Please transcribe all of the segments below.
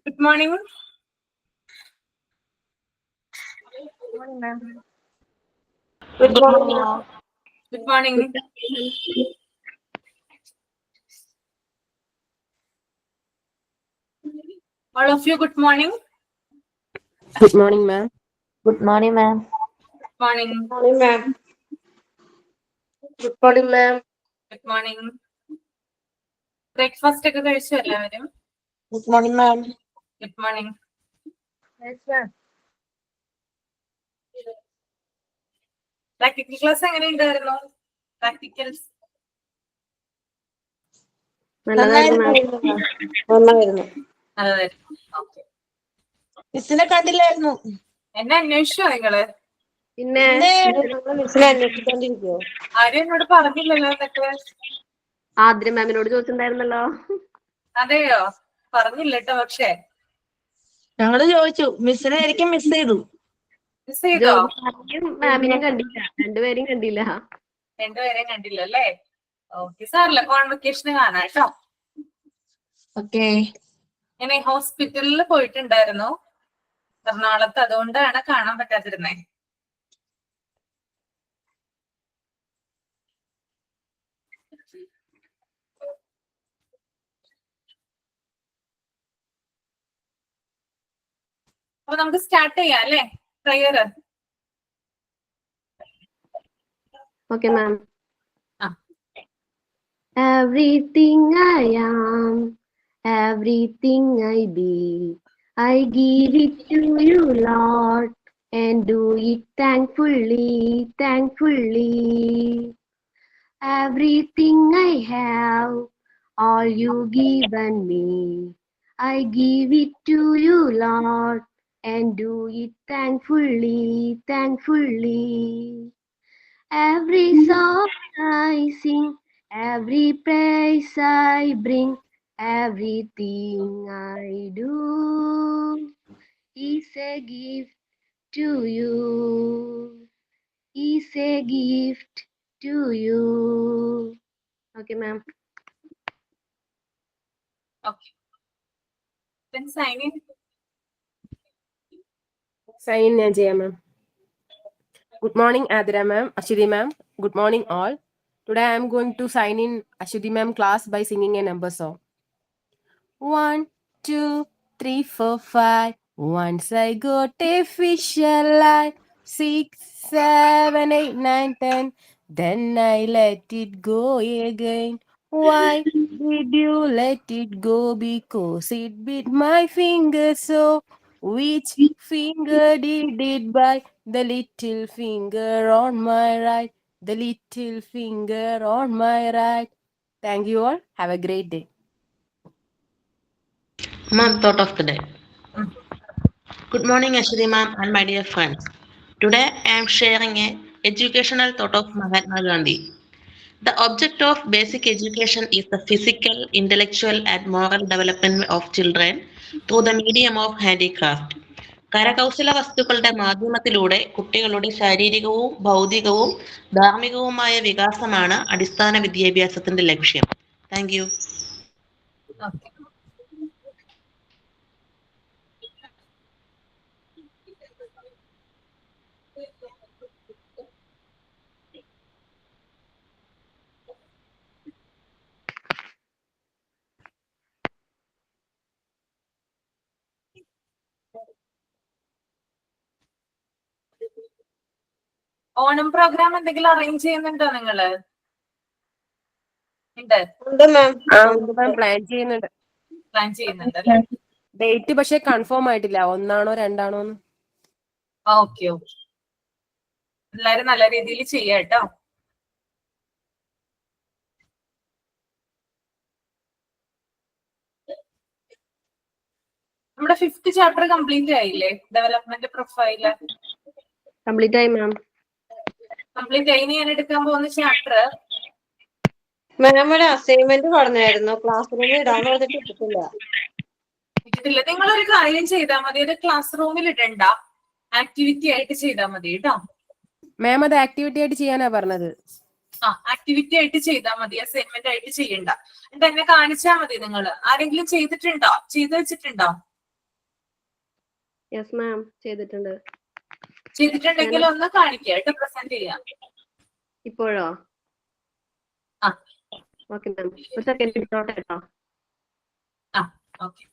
Good morning. Good morning, ma'am. Good morning. Good morning. All of you, good morning. Good morning, ma'am. Good morning, ma'am. Morning. Morning, ma'am. Good morning, ma'am. Good morning. Breakfast ഒക്കെ കഴിച്ചു എല്ലാവരും? Good morning, ma'am. Good morning. Yes, ma'am. Practical class എങ്ങനെ ഉണ്ടായിരുന്നു? Practicals നന്നായിരുന്നു. നല്ലതായിരുന്നു. Okay. മിസ്സിനെ കണ്ടില്ലായിരുന്നു. എന്നെ അന്വേഷിച്ചോ നിങ്ങള്? പിന്നെ മിസ്സിനെ അന്വേഷിച്ചോണ്ടിരിക്കുവോ? ആരും എന്നോട് പറഞ്ഞില്ലല്ലോ എന്നൊക്കെ. ആദ്യ മാമിനോട് ചോദിച്ചിട്ടുണ്ടായിരുന്നല്ലോ. അതെയോ? പറഞ്ഞില്ല കേട്ടോ. പക്ഷേ ഞങ്ങള് ചോദിച്ചു, മിസ്സിനെ എനിക്ക് മിസ് ചെയ്തു. മിസ് ചെയ്തോ? മാമിനെയും കണ്ടില്ല, രണ്ടുപേരെയും കണ്ടില്ല. രണ്ടുപേരെയും കണ്ടില്ല അല്ലേ? ഓക്കെ, സാറില്ല, കോൺവെക്കേഷന് കാണാം കേട്ടോ. ഓക്കെ. ഞാൻ ഹോസ്പിറ്റലിൽ പോയിട്ടുണ്ടായിരുന്നു എറണാകുളത്ത്, അതുകൊണ്ടാണ് കാണാൻ പറ്റാതിരുന്നേ. അപ്പൊ നമുക്ക് സ്റ്റാർട്ട് ചെയ്യാം അല്ലേ prayer? Okay ma'am. Everything I am, everything I be, I give it to you, Lord, and do it thankfully, thankfully. Everything I have, all you given me, I give it to you, Lord, and do it thankfully, thankfully. Every song I sing, every praise I bring, everything I do is a gift to you, is a gift to you. Okay, ma'am. Okay. Then sign in. Sign in, Jaya ma'am. Good morning, Adira ma'am, Ashwini ma'am. Good morning, all. Today I am going to sign in Ashwini ma'am class by singing a number song. 1, 2, 3, 4, 5. Once I got a fish alive. 6, 7, 8, 9, 10. Then I let it go again. Why did you let it go? Because it bit my finger so. Which finger did it bite? The little finger on my right. The little finger on my right. Thank you all. Have a great day. Ma'am, thought of the day. Good morning, Ashwini ma'am and my dear friends. Today I am sharing a educational thought of Mahatma Gandhi. The object of basic education is the physical, intellectual and moral development of children through the medium of handicraft. കരകൗശല വസ്തുക്കളുടെ മാധ്യമത്തിലൂടെ കുട്ടികളുടെ ശാരീരികവും ഭൗതികവും ധാർമ്മികവുമായ വികാസമാണ് അടിസ്ഥാന വിദ്യാഭ്യാസത്തിന്റെ ലക്ഷ്യം. Thank you. Okay. Onam programme എന്തെങ്കിലും അറേഞ്ച് ചെയ്യുന്നുണ്ടോ നിങ്ങള്? ഉണ്ട് മാം പ്ലാൻ ചെയ്യുന്നുണ്ട്. പ്ലാൻ ചെയ്യുന്നുണ്ട് അല്ലേ? ഡേറ്റ് പക്ഷെ കൺഫേം ആയിട്ടില്ല, 1 ആണോ 2 ആണോ. ഓക്കെ ഓക്കെ, എല്ലാരും നല്ല രീതിയിൽ ചെയ്യാം കേട്ടോ. നമ്മുടെ 5th ചാപ്റ്റർ കംപ്ലീറ്റ് ആയില്ലേ? ഡെവലപ്മെന്റ് പ്രൊഫൈല് കംപ്ലീറ്റ് ആയി മാം. കംപ്ലീറ്റ് ആയി. ഞാൻ എടുക്കാൻ പോകുന്ന ചാപ്റ്റർ മാമിയുടെ അസൈൻമെന്റ് പറഞ്ഞായിരുന്നു, ക്ലാസ് റൂമിൽ ഇടാന്ന് പറഞ്ഞിട്ട് ഇട്ടിട്ടില്ല. ഇട്ടിട്ടില്ല. നിങ്ങളൊരു കാര്യം ചെയ്താൽ മതി, അത് ക്ലാസ് റൂമിൽ ഇടണ്ട, ആക്ടിവിറ്റി ആയിട്ട് ചെയ്താൽ മതി കേട്ടോ. മാം അത് ആക്ടിവിറ്റി ആയിട്ട് ചെയ്യാനാ പറഞ്ഞത്. ആക്ടിവിറ്റി ആയിട്ട് ചെയ്താൽ മതി, അസൈൻമെന്റ് ആയിട്ട് ചെയ്യണ്ട. എന്നിട്ട് എന്നെ കാണിച്ചാൽ മതി. നിങ്ങൾ ആരെങ്കിലും ചെയ്തിട്ടുണ്ടോ? ചെയ്തു വെച്ചിട്ടുണ്ടോ? യെസ് മാം, ചെയ്തിട്ടുണ്ട്. ചെയ്തിട്ടുണ്ടെങ്കിൽ ഒന്ന് കാണിക്കുക കേട്ടോ, പ്രസന്റ് ചെയ്യാം. ഇപ്പോഴോ? ആ. ഓക്കെ മാം, ഒരു സെക്കൻഡ് എടുത്തോട്ടെ കേട്ടോ. ഓക്കെ.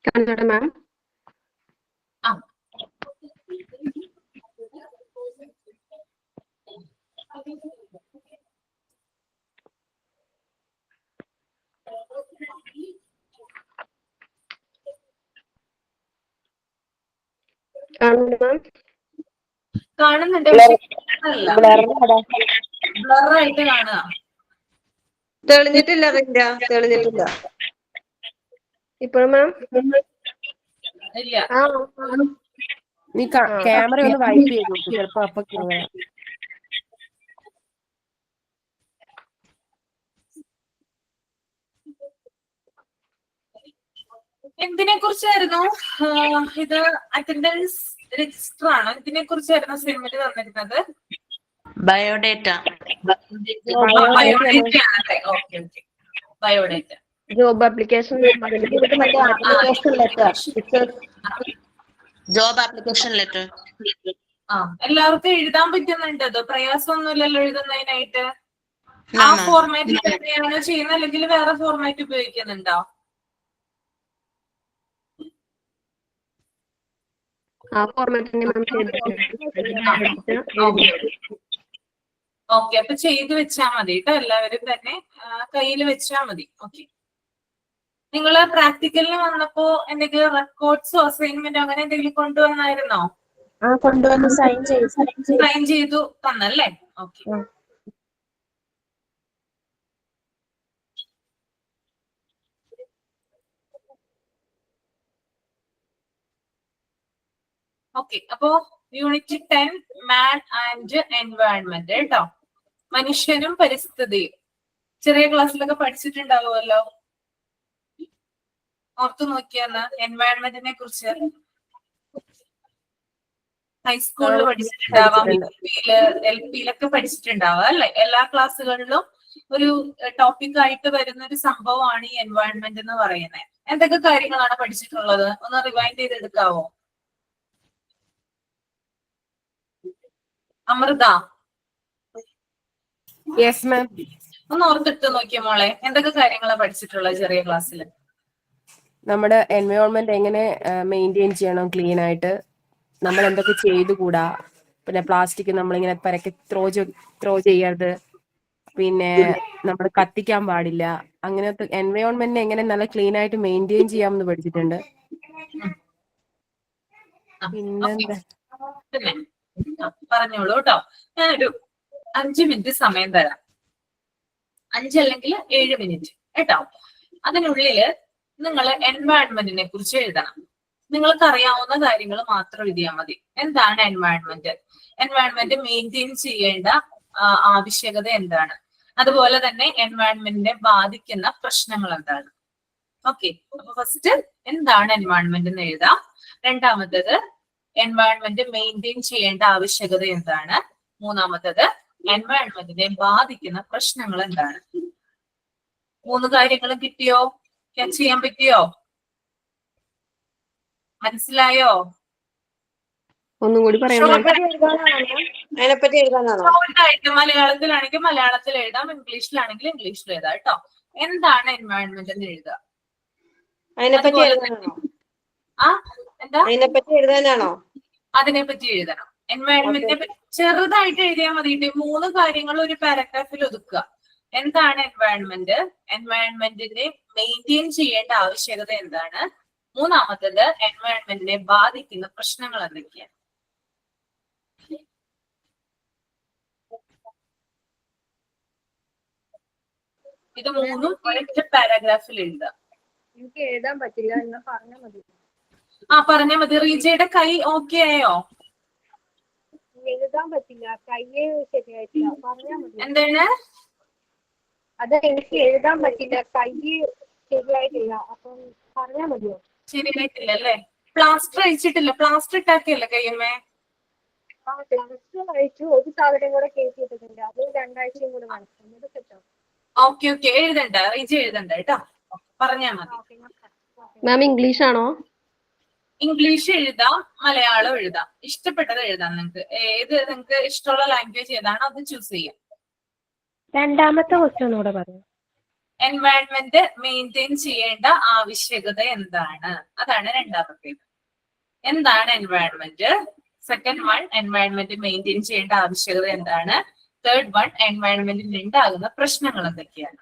കാണിച്ചോട്ടെ മാം. ആ. കാണുന്നുണ്ട് മാം. കാണുന്നുണ്ട്, പക്ഷെ ബ്ലറായിട്ട് കാണുക. തെളിഞ്ഞിട്ടില്ല റിൻഡ, തെളിഞ്ഞിട്ടില്ല. ഇപ്പോഴും മാം? ഇല്ല. നീ ക്യാമറ ഒന്ന് വൈപ്പ് ചെയ്ത് നോക്ക്, ചിലപ്പോ അപ്പൊ ക്ലിയർ. എന്തിനെ കുറിച്ചായിരുന്നു ഇത്? അറ്റൻഡൻസ് രജിസ്റ്റർ ആണോ? ഇതിനെ കുറിച്ചായിരുന്നു അസൈൻമെന്റ് തന്നിരുന്നത്? ബയോഡേറ്റ. ബയോഡേറ്റ ആണല്ലേ? Okay okay, biodata. Job application job application letter. ആ, എല്ലാവർക്കും എഴുതാൻ പറ്റുന്നുണ്ട്. അത് പ്രയാസമൊന്നുമില്ലല്ലോ എഴുതുന്നതിനായിട്ട്? ആ ഫോർമാറ്റിൽ തന്നെയാണ് ചെയ്യുന്നത്, അല്ലെങ്കിൽ വേറെ ഫോർമാറ്റ് ഉപയോഗിക്കുന്നുണ്ടോ? ആ ഫോർമാറ്റ് തന്നെ മാം ചെയ്തിട്ടുണ്ട്. ഓക്കെ, അപ്പൊ ചെയ്ത് വെച്ചാ മതി കേട്ടോ. എല്ലാവരും തന്നെ കയ്യിൽ വെച്ചാ മതി. ഓക്കെ. നിങ്ങള് പ്രാക്ടിക്കലിന് വന്നപ്പോ എന്തെങ്കിലും റെക്കോർഡ്സോ അസൈൻമെന്റോ അങ്ങനെ എന്തെങ്കിലും കൊണ്ടുവന്നായിരുന്നോ? കൊണ്ടുവന്ന് സൈൻ ചെയ്തു തന്നല്ലേ? ഓക്കെ. ഓക്കെ, അപ്പോ യൂണിറ്റ് 10 മാൻ ആൻഡ് എൻവയൺമെന്റ് കേട്ടോ. മനുഷ്യനും പരിസ്ഥിതിയും ചെറിയ ക്ലാസ്സിലൊക്കെ പഠിച്ചിട്ടുണ്ടാവുമല്ലോ. ഓർത്തു നോക്കിയെന്ന് എൻവയൺമെന്റിനെ കുറിച്ച് ഹൈസ്കൂളിൽ പഠിച്ചിട്ടുണ്ടാവാം, LP-യിലൊക്കെ പഠിച്ചിട്ടുണ്ടാവാം അല്ലെ? എല്ലാ ക്ലാസ്സുകളിലും ഒരു ടോപ്പിക് ആയിട്ട് വരുന്ന ഒരു സംഭവമാണ് ഈ എൻവയൺമെന്റ് എന്ന് പറയുന്നത്. എന്തൊക്കെ കാര്യങ്ങളാണ് പഠിച്ചിട്ടുള്ളത്? ഒന്ന് റിവൈൻഡ് ചെയ്തെടുക്കാവോ? Amrita, yes ma'am. ഒന്ന് ഓർത്തിട്ട് നോക്കിയ മോളെ, എന്തൊക്കെ കാര്യങ്ങളാണ് പഠിച്ചിട്ടുള്ളത് ചെറിയ ക്ലാസ്സിൽ? നമ്മുടെ എൻവയോൺമെന്റ് എങ്ങനെ മെയിൻറ്റെയിൻ ചെയ്യണം ക്ലീൻ ആയിട്ട്, നമ്മൾ എന്തൊക്കെ ചെയ്തുകൂടാ, പിന്നെ പ്ലാസ്റ്റിക് നമ്മളിങ്ങനെ പരക്കെ ത്രോ ചെയ്യരുത്, പിന്നെ നമ്മൾ കത്തിക്കാൻ പാടില്ല, അങ്ങനത്തെ എൻവയോൺമെന്റിനെ എങ്ങനെ നല്ല ക്ലീൻ ആയിട്ട് മെയിൻറ്റെയിൻ ചെയ്യാമെന്ന് പഠിച്ചിട്ടുണ്ട്. പിന്നെന്താ പറഞ്ഞോളൂ കേട്ടോ. ഞാനൊരു 5 മിനിറ്റ് സമയം തരാം, 5 അല്ലെങ്കിൽ 7 മിനിറ്റ് കേട്ടോ. അതിനുള്ളില് നിങ്ങൾ എൻവയൺമെന്റിനെ കുറിച്ച് എഴുതണം. നിങ്ങൾക്ക് അറിയാവുന്ന കാര്യങ്ങൾ മാത്രം എഴുതിയാൽ മതി. എന്താണ് എൻവയൺമെന്റ്? എൻവയൺമെന്റ് മെയിൻറ്റെയിൻ ചെയ്യേണ്ട ആവശ്യകത എന്താണ്? അതുപോലെ തന്നെ എൻവയൺമെന്റിനെ ബാധിക്കുന്ന പ്രശ്നങ്ങൾ എന്താണ്? ഓക്കെ, അപ്പൊ ഫസ്റ്റ് എന്താണ് എൻവയൺമെന്റ് എന്ന് എഴുതാം. രണ്ടാമത്തേത് എൻവയൺമെന്റ് മെയിൻറ്റെയിൻ ചെയ്യേണ്ട ആവശ്യകത എന്താണ്? മൂന്നാമത്തേത് എൻവയൺമെന്റിനെ ബാധിക്കുന്ന പ്രശ്നങ്ങൾ എന്താണ്? 3 കാര്യങ്ങളും കിട്ടിയോ? ക്യാച്ച് ചെയ്യാൻ പറ്റിയോ? മനസ്സിലായോ? ഒന്നും കൂടി പറയാം. അതിനെപ്പറ്റി എഴുതാനാണോ? മലയാളത്തിലാണെങ്കിൽ മലയാളത്തിൽ എഴുതാം, ഇംഗ്ലീഷിലാണെങ്കിൽ ഇംഗ്ലീഷിൽ എഴുതാം കേട്ടോ. എന്താണ് എൻവയൺമെന്റ് എന്ന് എഴുതുക. അതിനെപ്പറ്റി എഴുതാനാണോ? എന്താ? അതിനെപ്പറ്റി എഴുതാനാണോ? അതിനെപ്പറ്റി എഴുതണം. എൻവയൺമെന്റിനെ പറ്റി ചെറുതായിട്ട് എഴുതിയാൽ മതി. 3 കാര്യങ്ങൾ ഒരു പാരഗ്രാഫിൽ ഒതുക്കുക. എന്താണ് എൻവയൺമെന്റ്? എൻവയൺമെന്റിനെ മെയിൻറ്റെയിൻ ചെയ്യേണ്ട ആവശ്യകത എന്താണ്? മൂന്നാമത്തേത് എൻവയൺമെന്റിനെ ബാധിക്കുന്ന പ്രശ്നങ്ങൾ എന്തൊക്കെയാണ്? ഇത് 3 ഒരൊറ്റ പാരഗ്രാഫിൽ എഴുതുക. എനിക്ക് എഴുതാൻ പറ്റില്ല, എന്നാ പറഞ്ഞാൽ മതി. പറഞ്ഞാ മതി. റീജയുടെ കൈ ഓക്കെ ആയോ? എഴുതാൻ പറ്റില്ല, കയ്യേ ശരിയായിട്ടില്ല, പറഞ്ഞാ മതി. എന്താണ്? അത് എനിക്ക് എഴുതാൻ പറ്റില്ല, കയ്യ് ശരിയായിട്ടില്ല, അപ്പം പറഞ്ഞാ മതിയോ? ശരിയായിട്ടില്ല അല്ലേ? പ്ലാസ്റ്റർ അയച്ചിട്ടില്ല? പ്ലാസ്റ്റർ ഇട്ടാക്കിയല്ലേ കയ്യമ്മേ? ആ ക്ലാസ് കഴിച്ചു, ഒരു സാധനം കൂടെ കയറ്റിയിട്ടുണ്ട്, അത് 2 ആഴ്ചയും കൂടെ വേണം, എന്നിട്ട് സെറ്റാവും. ഓക്കെ ഓക്കെ, എഴുതണ്ട റീജ, എഴുതണ്ട കേട്ടോ, പറഞ്ഞാ മതി. മാം ഇംഗ്ലീഷ് ആണോ? ഇംഗ്ലീഷ് എഴുതാം, മലയാളം എഴുതാം, ഇഷ്ടപ്പെട്ടത് എഴുതാം. നിങ്ങൾക്ക് നിങ്ങൾക്ക് ഇഷ്ടമുള്ള ലാംഗ്വേജ് ഏതാണോ അത് ചൂസ് ചെയ്യാം. രണ്ടാമത്തെ ക്വസ്റ്റ്യൻ ഒന്നുകൂടെ പറഞ്ഞു. എൻവയൺമെന്റ് മെയിൻറ്റെയിൻ ചെയ്യേണ്ട ആവശ്യകത എന്താണ്? അതാണ് രണ്ടാമത്തേത്. എന്താണ് environment? Second one, environment maintain ചെയ്യേണ്ട ആവശ്യകത എന്താണ്? തേർഡ് വൺ, എൻവയൺമെന്റിൽ ഉണ്ടാകുന്ന പ്രശ്നങ്ങൾ എന്തൊക്കെയാണ്?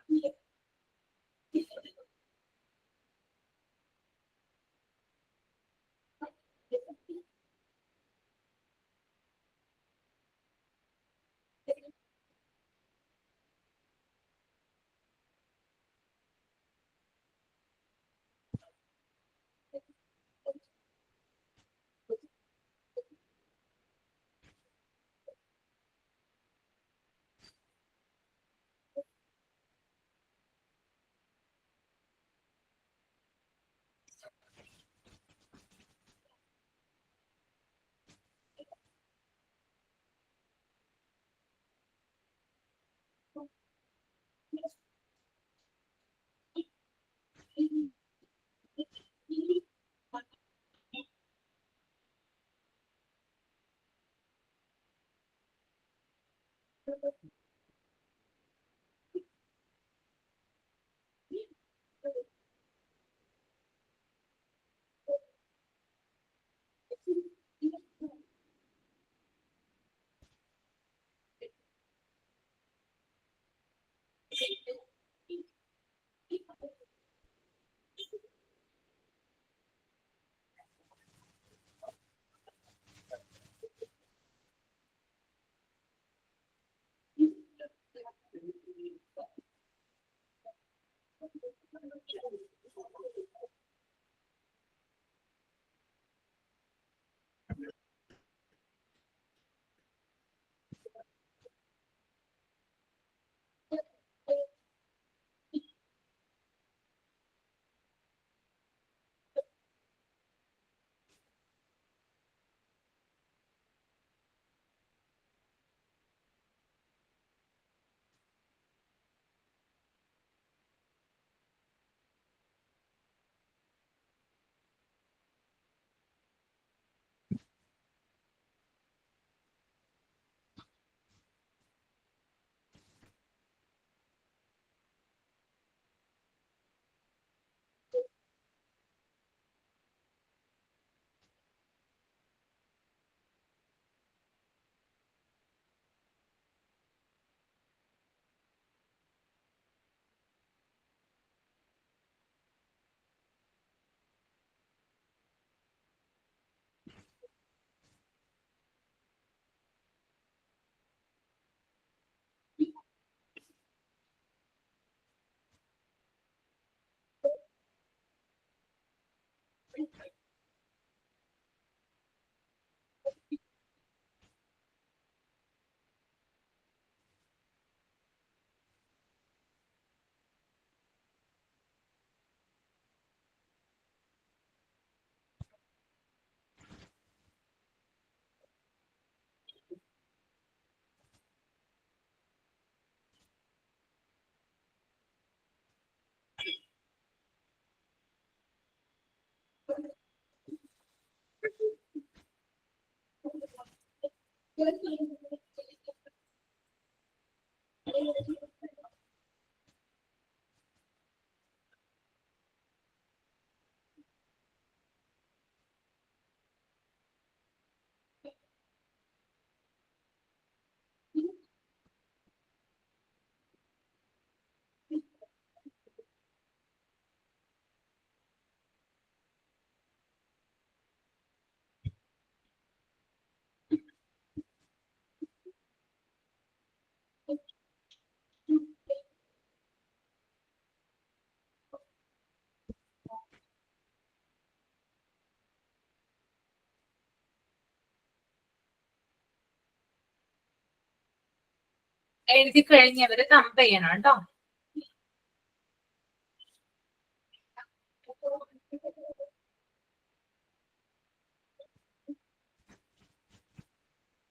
എഴുതി കഴിഞ്ഞവര് തമ്പ് ചെയ്യണം കേട്ടോ.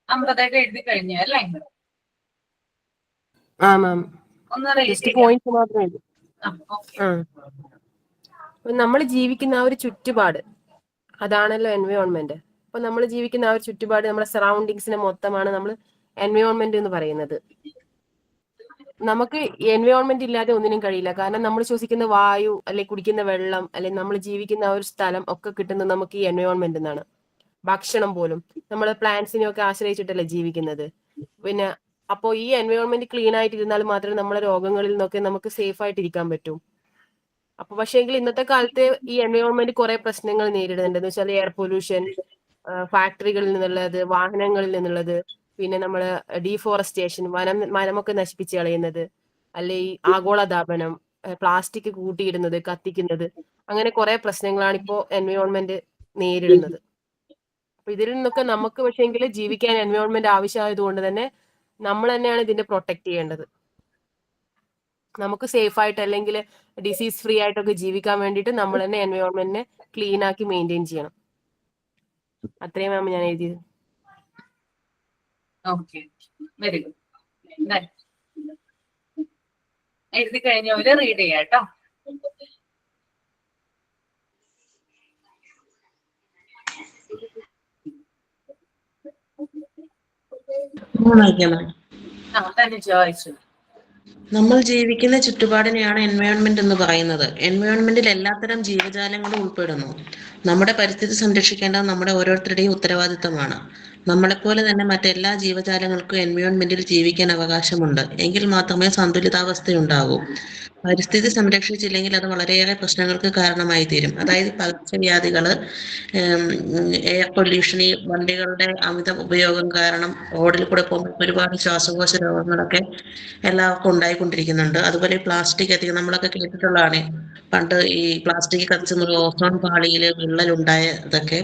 അമ്പതൊക്കെ എഴുതി കഴിഞ്ഞു അല്ലേ? ആ മാം, ഒന്ന് റേറ്റ് ജസ്റ്റ് ചെയ്യാം. പോയിന്റ്സ് മാത്രമേ ഉള്ളൂ. ഓക്കെ. നമ്മൾ ജീവിക്കുന്ന ആ ഒരു ചുറ്റുപാട്, അതാണല്ലോ എൻവയോൺമെന്റ്. അപ്പൊ നമ്മൾ ജീവിക്കുന്ന ആ ഒരു ചുറ്റുപാട്, നമ്മുടെ സറൗണ്ടിങ്സിനെ മൊത്തമാണ് നമ്മൾ എൻവയോൺമെന്റ് എന്ന് പറയുന്നത്. നമുക്ക് എൻവയോൺമെന്റ് ഇല്ലാതെ ഒന്നിനും കഴിയില്ല. കാരണം നമ്മൾ ശ്വസിക്കുന്ന വായു, അല്ലെങ്കിൽ കുടിക്കുന്ന വെള്ളം, അല്ലെങ്കിൽ നമ്മൾ ജീവിക്കുന്ന ആ ഒരു സ്ഥലം ഒക്കെ കിട്ടുന്നത് നമുക്ക് ഈ എൻവയോൺമെന്റ് നിന്നാണ്. ഭക്ഷണം പോലും നമ്മൾ പ്ലാന്റ്സിനെ ഒക്കെ ആശ്രയിച്ചിട്ടല്ലേ ജീവിക്കുന്നത്. പിന്നെ അപ്പോൾ ഈ എൻവയോൺമെന്റ് ക്ലീൻ ആയിട്ട് ഇരുന്നാൽ മാത്രമേ നമ്മളെ രോഗങ്ങളിൽ നിന്നൊക്കെ നമുക്ക് സേഫ് ആയിട്ട് ഇരിക്കാൻ പറ്റൂ. അപ്പൊ പക്ഷേങ്കിൽ ഇന്നത്തെ കാലത്ത് ഈ എൻവയോൺമെന്റ് കുറെ പ്രശ്നങ്ങൾ നേരിടുന്നുണ്ട്. എന്ന് വെച്ചാൽ എയർ പൊല്യൂഷൻ, ഫാക്ടറികളിൽ നിന്നുള്ളത്, വാഹനങ്ങളിൽ നിന്നുള്ളത്, പിന്നെ നമ്മള് ഡീഫോറസ്റ്റേഷൻ, മരമൊക്കെ നശിപ്പിച്ച് കളയുന്നത്, അല്ലെ ഈ ആഗോളതാപനം, പ്ലാസ്റ്റിക് കൂട്ടിയിടുന്നത്, കത്തിക്കുന്നത്, അങ്ങനെ കുറെ പ്രശ്നങ്ങളാണ് ഇപ്പോ എൻവയോൺമെന്റ് നേരിടുന്നത്. അപ്പൊ ഇതിൽ നിന്നൊക്കെ നമുക്ക് പക്ഷേങ്കിൽ ജീവിക്കാൻ എൻവയോൺമെന്റ് ആവശ്യമായത് കൊണ്ട് തന്നെ നമ്മൾ തന്നെയാണ് ഇതിന്റെ പ്രൊട്ടക്ട് ചെയ്യേണ്ടത്. നമുക്ക് സേഫ് ആയിട്ട് അല്ലെങ്കിൽ ഡിസീസ് ഫ്രീ ആയിട്ടൊക്കെ ജീവിക്കാൻ വേണ്ടിയിട്ട് നമ്മൾ തന്നെ എൻവയോൺമെന്റിനെ ക്ലീൻ ആക്കി മെയിൻറ്റെയിൻ ചെയ്യണം. അത്രയും മാം ഞാൻ എഴുതിയത്. Okay, very good. എഴുതി കഴിഞ്ഞവര് റീഡ് ചെയ്യാം കേട്ടോ. തന്നെ ചോദിച്ചു. നമ്മൾ ജീവിക്കുന്ന ചുറ്റുപാടിനെയാണ് എൻവയോൺമെന്റ് എന്ന് പറയുന്നത്. എൻവയോൺമെന്റിൽ എല്ലാത്തരം ജീവജാലങ്ങളും ഉൾപ്പെടുന്നു. നമ്മുടെ പരിസ്ഥിതി സംരക്ഷിക്കേണ്ടത് നമ്മുടെ ഓരോരുത്തരുടെയും ഉത്തരവാദിത്തമാണ്. നമ്മളെപ്പോലെ തന്നെ മറ്റെല്ലാ ജീവജാലങ്ങൾക്കും എൻവയോൺമെന്റിൽ ജീവിക്കാൻ അവകാശമുണ്ട്. എങ്കിൽ മാത്രമേ സന്തുലിതാവസ്ഥയുണ്ടാകൂ. പരിസ്ഥിതി സംരക്ഷിച്ചില്ലെങ്കിൽ അത് വളരെയേറെ പ്രശ്നങ്ങൾക്ക് കാരണമായി തീരും. അതായത് പകർച്ചവ്യാധികള്, എയർ പൊല്യൂഷൻ, ഈ വണ്ടികളുടെ അമിത ഉപയോഗം കാരണം റോഡിൽ കൂടെ പോകുമ്പോൾ ഒരുപാട് ശ്വാസകോശ രോഗങ്ങളൊക്കെ എല്ലാവർക്കും ഉണ്ടായിക്കൊണ്ടിരിക്കുന്നുണ്ട്. അതുപോലെ പ്ലാസ്റ്റിക് അധികം നമ്മളൊക്കെ കേട്ടിട്ടുള്ളതാണ്. പണ്ട് ഈ പ്ലാസ്റ്റിക് കത്തിച്ച് ഓസോൺ പാളിയിൽ വിള്ളലുണ്ടായ ഇതൊക്കെ.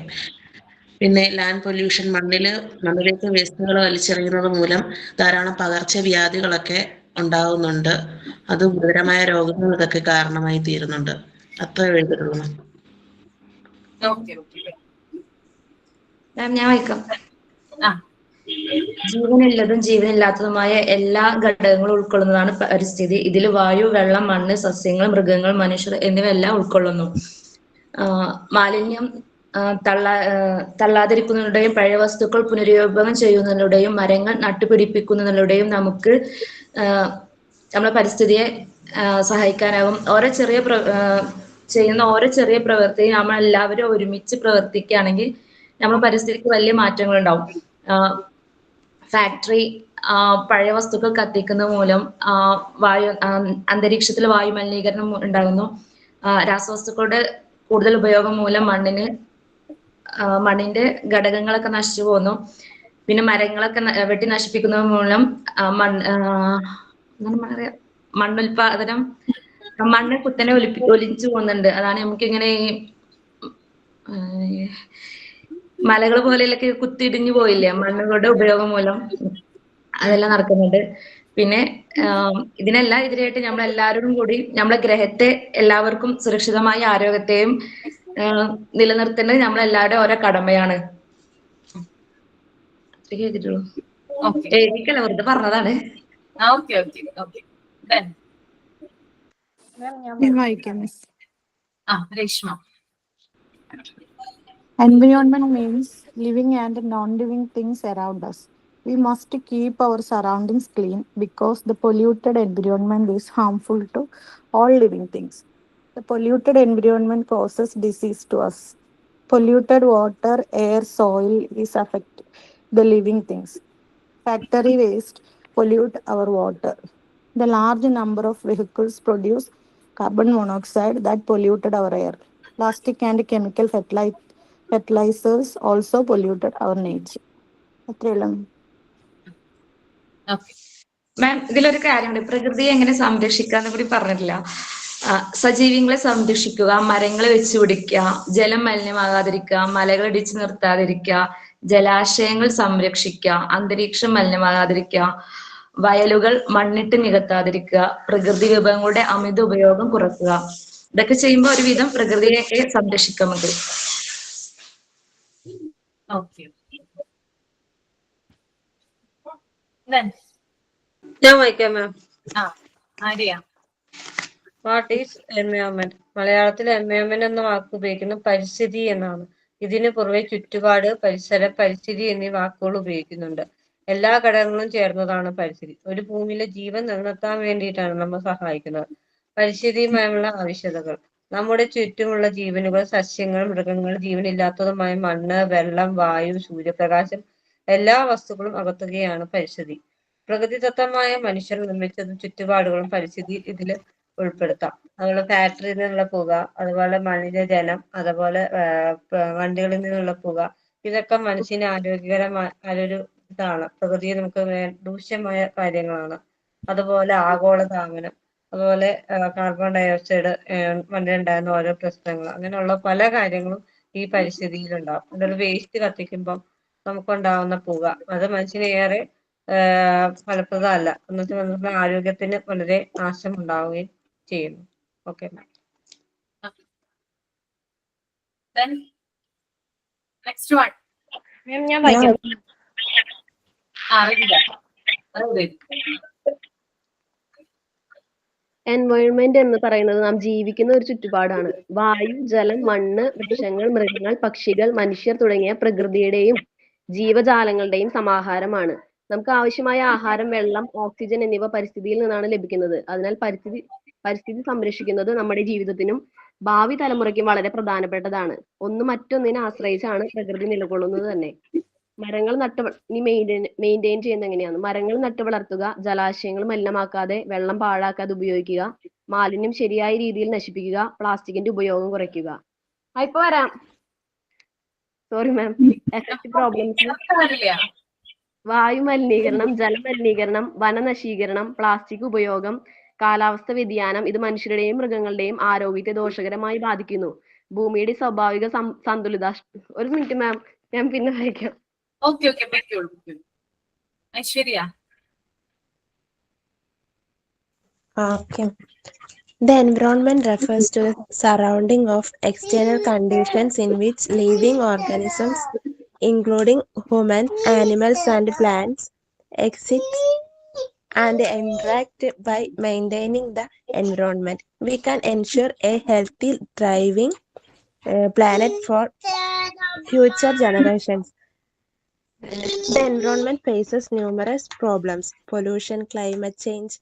പിന്നെ ലാൻഡ് പൊല്യൂഷൻ, മണ്ണിലേക്ക് വേസ്റ്റുകൾ വലിച്ചെറിയുന്നത് മൂലം ധാരാളം പകർച്ചവ്യാധികളൊക്കെ ഉണ്ടാകുന്നുണ്ട്. അത് ഗുരുതരമായ രോഗങ്ങൾക്കൊക്കെ കാരണമായി തീരുന്നുണ്ട്. അത്ര എഴുതിയിട്ടുള്ളൂ. മാം ഞാൻ വായിക്കാം. ആ, ജീവനുള്ളതും ജീവനില്ലാത്തതുമായ എല്ലാ ഘടകങ്ങളും ഉൾക്കൊള്ളുന്നതാണ് പരിസ്ഥിതി. ഇതിൽ വായു, വെള്ളം, മണ്ണ്, സസ്യങ്ങൾ, മൃഗങ്ങൾ, മനുഷ്യർ എന്നിവയെല്ലാം ഉൾക്കൊള്ളുന്നു. മാലിന്യം തള്ളാതിരിക്കുന്നതിലൂടെയും പഴയ വസ്തുക്കൾ പുനരുപയോഗം ചെയ്യുന്നതിലൂടെയും മരങ്ങൾ നട്ടുപിടിപ്പിക്കുന്നതിലൂടെയും നമുക്ക് നമ്മളെ പരിസ്ഥിതിയെ സഹായിക്കാനാകും. ചെയ്യുന്ന ഓരോ ചെറിയ പ്രവൃത്തിയും നമ്മൾ എല്ലാവരും ഒരുമിച്ച് പ്രവർത്തിക്കുകയാണെങ്കിൽ നമ്മൾ പരിസ്ഥിതിക്ക് വലിയ മാറ്റങ്ങൾ ഉണ്ടാവും. ഫാക്ടറി, പഴയ വസ്തുക്കൾ കത്തിക്കുന്നത് മൂലം അന്തരീക്ഷത്തിൽ വായു മലിനീകരണം ഉണ്ടാകുന്നു. രാസവസ്തുക്കളുടെ കൂടുതൽ ഉപയോഗം മൂലം മണ്ണിന്റെ ഘടകങ്ങളൊക്കെ നശിച്ചു പോകുന്നു. പിന്നെ മരങ്ങളൊക്കെ വെട്ടി നശിപ്പിക്കുന്നത് മൂലം മണ്ണുൽപാദനം, മണ്ണ് കുത്തനെ ഒലിച്ചു പോകുന്നുണ്ട്. അതാണ് നമുക്കിങ്ങനെ ഈ മലകൾ പോലെയൊക്കെ കുത്തിയിടിഞ്ഞു പോയില്ലേ മണ്ണുകളുടെ ഉപയോഗം മൂലം, അതെല്ലാം നടക്കുന്നുണ്ട്. പിന്നെ ഇതിനെല്ലാം എതിരായിട്ട് നമ്മളെല്ലാവരും കൂടി നമ്മളെ ഗ്രഹത്തെ എല്ലാവർക്കും സുരക്ഷിതമായ ആരോഗ്യത്തെയും നിലനിർത്തേണ്ടത് നമ്മളെല്ലാവരുടെ ഓരോ കടമയാണ്. എഴുതിക്കല്ല, വെറുതെ പറഞ്ഞതാണ്. Reshma. Environment means living and non-living things around us. We must keep our surroundings clean because the polluted environment is harmful to all living things. The polluted environment causes disease to us. Polluted water, air, soil is affecting the living things. Factory waste pollute our water. The large number of vehicles produce carbon monoxide that polluted our air. Plastic and chemical fertilizers also polluted our nature. മാം, ഇതിലൊരു കാര്യമുണ്ട്. പ്രകൃതിയെ എങ്ങനെ സംരക്ഷിക്കാന്ന് കൂടി പറഞ്ഞിട്ടില്ല. സജീവികളെ സംരക്ഷിക്കുക, മരങ്ങൾ വെച്ച് പിടിക്കുക, ജലം മലിനമാകാതിരിക്കുക, മലകൾ ഇടിച്ചു നിർത്താതിരിക്കുക, ജലാശയങ്ങൾ സംരക്ഷിക്കുക, അന്തരീക്ഷം മലിനമാകാതിരിക്കുക, വയലുകൾ മണ്ണിട്ട് നികത്താതിരിക്കുക, പ്രകൃതി വിഭവങ്ങളുടെ അമിത ഉപയോഗം കുറക്കുക. ഇതൊക്കെ ചെയ്യുമ്പോൾ ഒരുവിധം പ്രകൃതിയൊക്കെ സംരക്ഷിക്കാൻ നമുക്ക്. ഓക്കെ. Then, ഞാൻ വായിക്കാം ma'am. Arya. What is environment? മലയാളത്തിൽ എൻവയോൺമെന്റ് എന്ന വാക്ക് ഉപയോഗിക്കുന്നത് പരിസ്ഥിതി എന്നാണ്. ഇതിന് പുറമെ ചുറ്റുപാട്, പരിസരം, പരിസ്ഥിതി എന്നീ വാക്കുകൾ ഉപയോഗിക്കുന്നുണ്ട്. എല്ലാ ഘടകങ്ങളും ചേർന്നതാണ് പരിസ്ഥിതി. ഒരു ഭൂമിയിലെ ജീവൻ നിലനിർത്താൻ വേണ്ടിയിട്ടാണ് നമ്മൾ സഹായിക്കുന്നത്. പരിസ്ഥിതിയുമായുള്ള ആവശ്യകതകൾ: നമ്മുടെ ചുറ്റുമുള്ള ജീവനുകൾ, സസ്യങ്ങൾ, മൃഗങ്ങൾ, ജീവനില്ലാത്തതുമായ മണ്ണ്, വെള്ളം, വായു, സൂര്യപ്രകാശം, എല്ലാ വസ്തുക്കളും അകത്തുകയാണ് പരിസ്ഥിതി. പ്രകൃതിദത്തമായ മനുഷ്യർ നിർമ്മിച്ചതും ചുറ്റുപാടുകളും പരിസ്ഥിതി ഇതിൽ ഉൾപ്പെടുത്താം. അതുപോലെ ഫാക്ടറിയിൽ നിന്നുള്ള പുക, അതുപോലെ മലിനജലം, അതുപോലെ വണ്ടികളിൽ നിന്നുള്ള പുക, ഇതൊക്കെ മനുഷ്യന് ആരോഗ്യകരമായ ഇതാണ്. പ്രകൃതിയെ നമുക്ക് ദൂഷ്യമായ കാര്യങ്ങളാണ്. അതുപോലെ ആഗോളതാപനം, അതുപോലെ കാർബൺ ഡയോക്സൈഡ് മണ്ണിലുണ്ടാകുന്ന ഓരോ പ്രശ്നങ്ങൾ, അങ്ങനെയുള്ള പല കാര്യങ്ങളും ഈ പരിസ്ഥിതിയിലുണ്ടാവും. അതുപോലെ വേസ്റ്റ് കത്തിക്കുമ്പം നമുക്കുണ്ടാവുന്ന പുക, അത് മനുഷ്യന് ഏറെ ഫലപ്രദമല്ല. എന്നുവെച്ചാൽ നമ്മുടെ ആരോഗ്യത്തിന് വളരെ നാശം ഉണ്ടാവുകയും ചെയ്യുന്നു. Okay ma'am. Then, next one. മാം ഞാൻ വായിക്കാം. റിയ. എൻവയോൺമെന്റ് എന്ന് പറയുന്നത് നാം ജീവിക്കുന്ന ഒരു ചുറ്റുപാടാണ്. വായു, ജലം, മണ്ണ്, വൃക്ഷങ്ങൾ, മൃഗങ്ങൾ, പക്ഷികൾ, മനുഷ്യർ തുടങ്ങിയ പ്രകൃതിയുടെയും ജീവജാലങ്ങളുടെയും സമാഹാരമാണ്. നമുക്ക് ആവശ്യമായ ആഹാരം, വെള്ളം, ഓക്സിജൻ എന്നിവ പരിസ്ഥിതിയിൽ നിന്നാണ് ലഭിക്കുന്നത്. അതിനാൽ പരിസ്ഥിതി സംരക്ഷിക്കുന്നത് നമ്മുടെ ജീവിതത്തിനും ഭാവി തലമുറയ്ക്കും വളരെ പ്രധാനപ്പെട്ടതാണ്. ഒന്ന് മറ്റൊന്നിനെ ആശ്രയിച്ചാണ് പ്രകൃതി നിലകൊള്ളുന്നത് തന്നെ. മരങ്ങൾ മെയിൻറ്റെയിൻ ചെയ്യുന്നത് എങ്ങനെയാണ്? മരങ്ങൾ നട്ടു വളർത്തുക, ജലാശയങ്ങൾ മലിനമാക്കാതെ, വെള്ളം പാഴാക്കാതെ ഉപയോഗിക്കുക, മാലിന്യം ശരിയായ രീതിയിൽ നശിപ്പിക്കുക, പ്ലാസ്റ്റിക്കിന്റെ ഉപയോഗം കുറയ്ക്കുക. ഇപ്പൊ വരാം. Sorry ma'am. എഫക്റ്റ് പ്രോബ്ലംസ്: വായു മലിനീകരണം, ജലമലിനീകരണം, വനനശീകരണം, പ്ലാസ്റ്റിക് ഉപയോഗം, കാലാവസ്ഥ വ്യതിയാനം. ഇത് മനുഷ്യരുടെയും മൃഗങ്ങളുടെയും ആരോഗ്യത്തെ ദോഷകരമായി ബാധിക്കുന്നു. ഭൂമിയുടെ സ്വാഭാവിക സന്തുലിത. ഒരു മിനിറ്റ് മാം, ഞാൻ പിന്നെ വായിക്കാം. Okay. Aishwarya. Okay. The environment refers to the surrounding of external conditions in which living organisms, including humans, animals, and plants, exist and interact. By maintaining the environment, we can ensure a healthy, thriving planet for future generations. The environment faces numerous problems: pollution, climate change,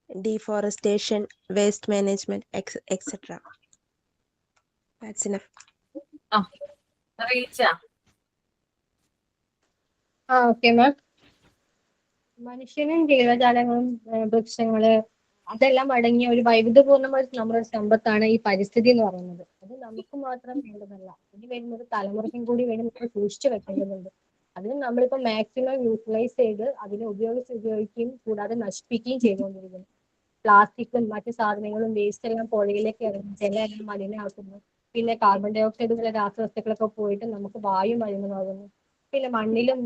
deforestation, waste management, etc. That's enough. Richa. Okay ma'am. മനുഷ്യനും ജീവജാലങ്ങളും വൃക്ഷങ്ങള് അതെല്ലാം അടങ്ങിയ ഒരു വൈവിധ്യപൂർണ്ണമായ നമ്മുടെ സമ്പത്താണ് ഈ പരിസ്ഥിതി എന്ന് പറയുന്നത്. അത് നമുക്ക് മാത്രം വേണ്ടതല്ല, ഇനി വരുന്നത് തലമുറയ്ക്കും കൂടി വേണ്ടി നമ്മൾ സൂക്ഷിച്ചു വെക്കേണ്ടതുണ്ട്. അതിന് നമ്മളിപ്പോ മാക്സിമം യൂട്ടിലൈസ് ചെയ്ത് അതിനെ ഉപയോഗിക്കുകയും കൂടാതെ നശിപ്പിക്കുകയും ചെയ്തുകൊണ്ടിരിക്കുന്നു. പ്ലാസ്റ്റിക്കും മറ്റു സാധനങ്ങളും വേസ്റ്റ് എല്ലാം പുഴയിലേക്ക് ഇറങ്ങി ജലം എല്ലാം മലിനമാക്കുന്നു. പിന്നെ കാർബൺ ഡൈ ഓക്സൈഡ് പോലെ രാസവസ്തുക്കളൊക്കെ പോയിട്ട് നമുക്ക് വായു മലിനമാകുന്നു. പിന്നെ മണ്ണിലും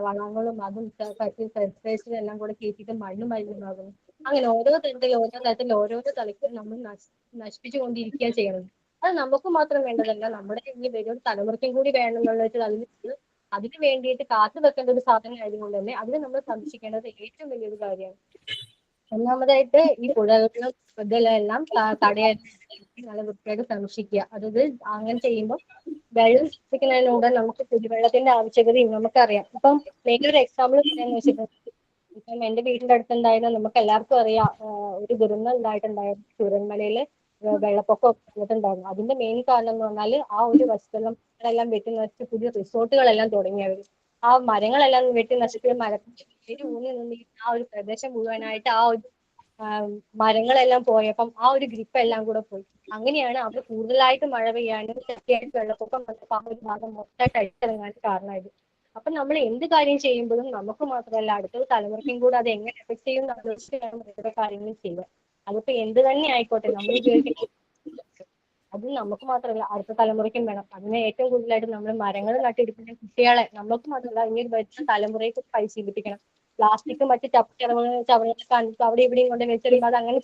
വളങ്ങളും അതും ഫെർട്ടിലൈസേഴ്സും എല്ലാം കൂടെ കയറ്റിയിട്ട് മണ്ണ് മലിനമാകുന്നു. അങ്ങനെ ഓരോ തരത്തിൽ ഓരോരോ തലത്തിൽ നമ്മൾ നശിപ്പിച്ചു കൊണ്ടിരിക്കുക ചെയ്യണം. അത് നമുക്ക് മാത്രം വേണ്ടതല്ല, നമ്മുടെ ഇനി വരും തലമുറയ്ക്കും കൂടി വേണമെന്നുള്ള വെച്ചാൽ അതിന് വേണ്ടിയിട്ട് കാത്തു വെക്കേണ്ട ഒരു സാധനം ആയതുകൊണ്ട് തന്നെ അതിനെ നമ്മൾ സംരക്ഷിക്കേണ്ടത് ഏറ്റവും വലിയൊരു കാര്യമാണ്. ഒന്നാമതായിട്ട് ഈ പുഴകളും ഇതെല്ലാം തടയാൻ നല്ല വൃത്തിയായിട്ട് സംരക്ഷിക്കുക. അതായത് അങ്ങനെ ചെയ്യുമ്പോൾ വെള്ളം സൃഷ്ടിക്കുന്നതിലൂടെ നമുക്ക് കുടിവെള്ളത്തിന്റെ ആവശ്യകതയും നമുക്കറിയാം. ഇപ്പം ഒരു എക്സാമ്പിൾ പറയാന്ന് വെച്ചിട്ടുണ്ടെങ്കിൽ, ഇപ്പം എന്റെ വീടിന്റെ അടുത്തുണ്ടായിരുന്ന നമുക്ക് എല്ലാവർക്കും അറിയാം ഒരു ദുരന്തം ഉണ്ടായിട്ടുണ്ടായിരുന്നു. ചൂരന്മലയില് വെള്ളപ്പൊക്കം വന്നിട്ടുണ്ടായിരുന്നു. അതിന്റെ മെയിൻ കാരണം എന്ന് പറഞ്ഞാൽ ആ ഒരു വസ്തുക്കളെല്ലാം വെട്ടി നശിച്ച് പുതിയ റിസോർട്ടുകളെല്ലാം തുടങ്ങിയവര് ആ മരങ്ങളെല്ലാം വെട്ടി നശിപ്പിച്ച് മരത്തിൽ ഊന്നി നിന്ന് ആ ഒരു പ്രദേശം മുഴുവനായിട്ട് ആ ഒരു മരങ്ങളെല്ലാം പോയപ്പം ആ ഒരു ഗ്രിപ്പ് എല്ലാം കൂടെ പോയി. അങ്ങനെയാണ് അവിടെ കൂടുതലായിട്ട് മഴ പെയ്യാനും ശക്തിയായിട്ട് വെള്ളപ്പൊക്കം വന്നപ്പോൾ ആ ഒരു ഭാഗം മൊത്തമായിട്ട് അടിച്ചിറങ്ങാനും കാരണമായത്. അപ്പൊ നമ്മൾ എന്ത് കാര്യം ചെയ്യുമ്പോഴും നമുക്ക് മാത്രമല്ല അടുത്ത തലമുറയ്ക്കും കൂടെ അത് എങ്ങനെ എഫക്ട് ചെയ്യും ആലോചിച്ചാണ് ഓരോ കാര്യങ്ങളും ചെയ്യുക. അതിപ്പോ എന്ത് തന്നെ ആയിക്കോട്ടെ, നമ്മൾ ഉപയോഗിക്കുന്ന അത് നമുക്ക് മാത്രമല്ല അടുത്ത തലമുറയ്ക്കും വേണം. അതിന് ഏറ്റവും കൂടുതലായിട്ട് നമ്മൾ മരങ്ങൾ നട്ടിരിക്കുന്ന കുട്ടികളെ നമുക്ക് മാത്രമല്ല ഇനി വരുന്ന തലമുറയെ പരിശീലിപ്പിക്കണം. പ്ലാസ്റ്റിക് മറ്റ് ചവറുകൾ കാണിച്ചു അവിടെ ഇവിടെയും കൊണ്ട് വെച്ചിടുമ്പോൾ അത് അങ്ങനെ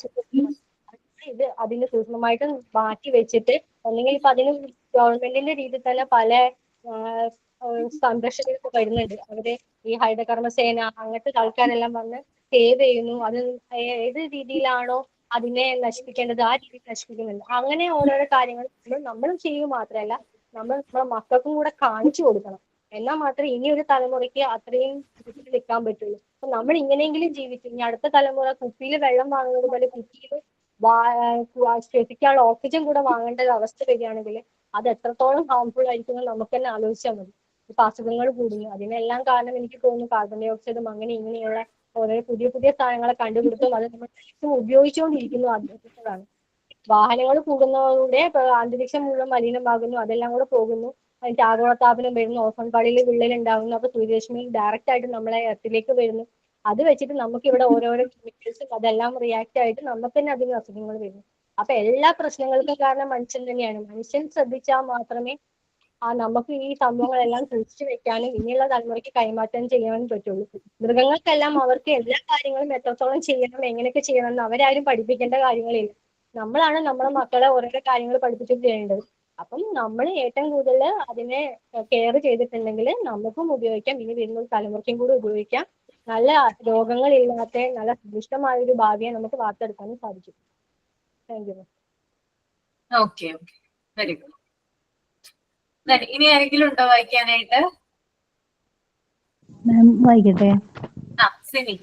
ഇത് അതിന് സൂക്ഷ്മമായിട്ട് മാറ്റി വെച്ചിട്ട് അല്ലെങ്കിൽ ഇപ്പൊ അതിന് ഗവൺമെന്റിന്റെ രീതിയിൽ തന്നെ പല സംരക്ഷകർക്ക് വരുന്നുണ്ട്. അവര് ഈ ഹരിതകർമ്മസേന അങ്ങനത്തെ ആൾക്കാരെല്ലാം വന്ന് സേവ് ചെയ്യുന്നു. അത് ഏത് രീതിയിലാണോ അതിനെ നശിപ്പിക്കേണ്ടത് ആ രീതിയിൽ നശിപ്പിക്കുന്നുണ്ട്. അങ്ങനെ ഓരോരോ കാര്യങ്ങൾ നമ്മളും ചെയ്യുക മാത്രമല്ല നമ്മൾ നമ്മുടെ മക്കൾക്കും കൂടെ കാണിച്ചു കൊടുക്കണം. എന്നാൽ മാത്രമേ ഇനി ഒരു തലമുറയ്ക്ക് അത്രയും നിൽക്കാൻ പറ്റുള്ളൂ. അപ്പൊ നമ്മൾ ഇങ്ങനെയെങ്കിലും ജീവിക്കും. ഇനി അടുത്ത തലമുറ കുപ്പിയിൽ വെള്ളം വാങ്ങുന്നത് പോലെ കുപ്പിയിൽ ശ്വസിക്കാനുള്ള ഓക്സിജൻ കൂടെ വാങ്ങേണ്ട ഒരു അവസ്ഥ വരികയാണെങ്കിൽ അത് എത്രത്തോളം ഹാർംഫുൾ ആയിരിക്കും എന്ന് നമുക്ക് തന്നെ ആലോചിച്ചാൽ മതി. ഇപ്പൊ അസുഖങ്ങൾ കൂടുന്നു. അതിനെല്ലാം കാരണം എനിക്ക് തോന്നുന്നു കാർബൺ ഡൈ ഓക്സൈഡും അങ്ങനെ ഇങ്ങനെയുള്ള ഓരോ പുതിയ പുതിയ സാധനങ്ങളെ കണ്ടുപിടുത്തവും അത് നമ്മൾ ഉപയോഗിച്ചുകൊണ്ടിരിക്കുന്നു അതിനാണ്. വാഹനങ്ങൾ കൂടുന്നതോടെ അന്തരീക്ഷം മുഴുവൻ മലിനമാകുന്നു. അതെല്ലാം കൂടെ പോകുന്നു. അതിന്റെ ആഗോളതാപനം വരുന്നു. ഓസോൺ പാളിയിൽ വിള്ളൽ ഉണ്ടാകുന്നു. അപ്പൊ സൂര്യരശ്മി ഡയറക്റ്റ് ആയിട്ട് നമ്മളെ എർത്തിലേക്ക് വരുന്നു. അത് വെച്ചിട്ട് നമുക്ക് ഇവിടെ ഓരോരോ കെമിക്കൽസും അതെല്ലാം റിയാക്ട് ആയിട്ട് നമുക്ക് തന്നെ അതിന് അസുഖങ്ങൾ വരുന്നു. അപ്പൊ എല്ലാ പ്രശ്നങ്ങൾക്കും കാരണം മനുഷ്യൻ തന്നെയാണ്. മനുഷ്യൻ ശ്രദ്ധിച്ചാൽ മാത്രമേ നമുക്ക് ഈ സംഭവങ്ങളെല്ലാം സൂക്ഷിച്ചു വെക്കാനും ഇനിയുള്ള തലമുറയ്ക്ക് കൈമാറ്റം ചെയ്യാനും പറ്റുള്ളൂ. മൃഗങ്ങൾക്കെല്ലാം അവർക്ക് എല്ലാ കാര്യങ്ങളും എത്രത്തോളം ചെയ്യണം എങ്ങനെയൊക്കെ ചെയ്യണം എന്ന് അവരാരും പഠിപ്പിക്കേണ്ട കാര്യങ്ങളില്ല. നമ്മളാണ് നമ്മുടെ മക്കളെ ഓരോരോ കാര്യങ്ങൾ പഠിപ്പിച്ചിട്ട് ചെയ്യേണ്ടത്. അപ്പം നമ്മൾ ഏറ്റവും കൂടുതൽ അതിനെ കെയർ ചെയ്തിട്ടുണ്ടെങ്കിൽ നമുക്കും ഉപയോഗിക്കാം. ഇനി വരുന്ന തലമുറയ്ക്കും കൂടി ഉപയോഗിക്കാം. നല്ല രോഗങ്ങളില്ലാത്ത നല്ല സുഭിഷ്ടമായ ഒരു ഭാവിയെ നമുക്ക് വാർത്തെടുക്കാനും സാധിക്കും. Thank you. Okay okay, very good. ഇനി ആരെങ്കിലും ഉണ്ടോ വായിക്കാനായിട്ട്? മാം വായിക്കട്ടെ. Sini.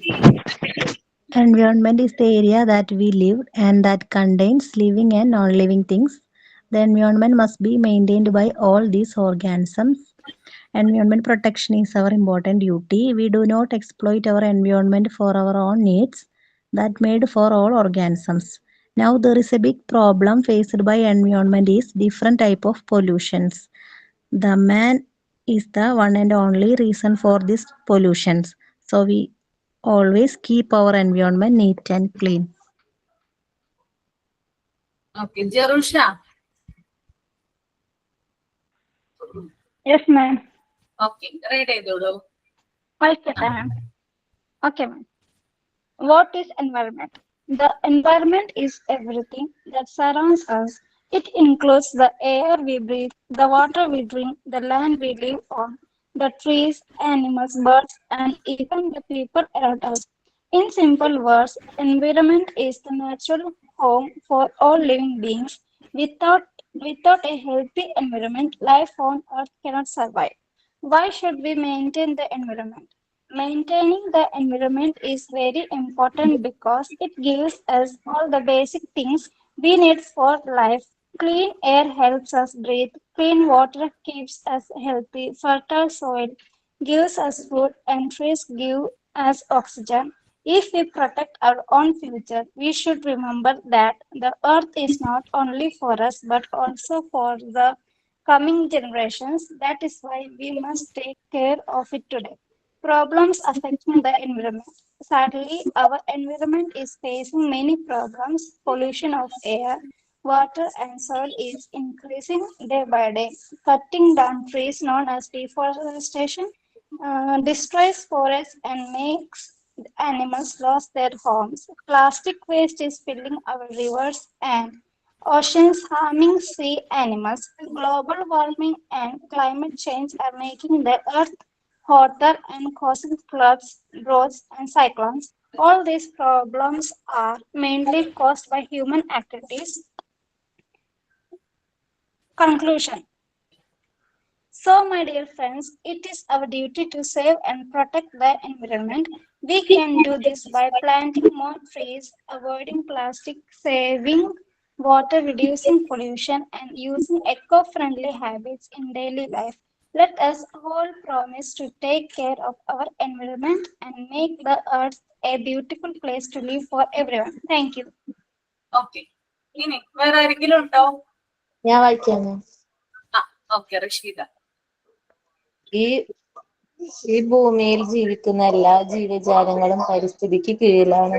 Environment is the area that we live and that contains living and non-living things. The environment must be maintained by all these organisms. Environment protection is our important duty. We do not exploit our environment for our own needs. That made for all organisms. Now there is a big problem faced by environment is different type of pollutions. The man is the one and only reason for these pollutions. So we always keep our environment neat and clean. Okay, Jerusha. Yes, ma'am. Okay, read ചെയ്തോളൂ. Ma'am. Okay, ma'am. What is environment? The environment is everything that surrounds us. It includes the air we breathe, the water we drink, the land we live on, the trees, animals, birds, and even the people around us. In simple words, environment is the natural home for all living beings. Without a healthy environment, life on Earth cannot survive. Why should we maintain the environment? Maintaining the environment is very important because it gives us all the basic things we need for life. Clean air helps us breathe. Clean water keeps us healthy. Fertile soil gives us food, and trees give us oxygen. If we protect our own future, we should remember that the earth is not only for us but also for the coming generations. That is why we must take care of it today. Problems affecting the environment. Sadly, our environment is facing many problems. Pollution of air, water, and soil is increasing day by day. Cutting down trees, known as deforestation, destroys forests and makes animals lose their homes. Plastic waste is filling our rivers and oceans, harming sea animals. Global warming and climate change are making the earth hotter and causing floods, droughts, and cyclones. All these problems are mainly caused by human activities. Conclusion. So, my dear friends, it is our duty to save and protect the environment. We can do this by planting more trees, avoiding plastic, saving water, reducing pollution, and using eco-friendly habits in daily life. Let us all promise to take care of our environment and make the earth a beautiful place to live for everyone. Thank you. Okay. ഇനി വേറെ ആരെങ്കിലും ഉണ്ടോ? ഞാൻ വായിക്കാമോ? Okay, Rasheeda. ഈ ഭൂമിയിൽ ജീവിക്കുന്ന എല്ലാ ജീവജാലങ്ങളും പരിസ്ഥിതിക്ക് കീഴിലാണ്.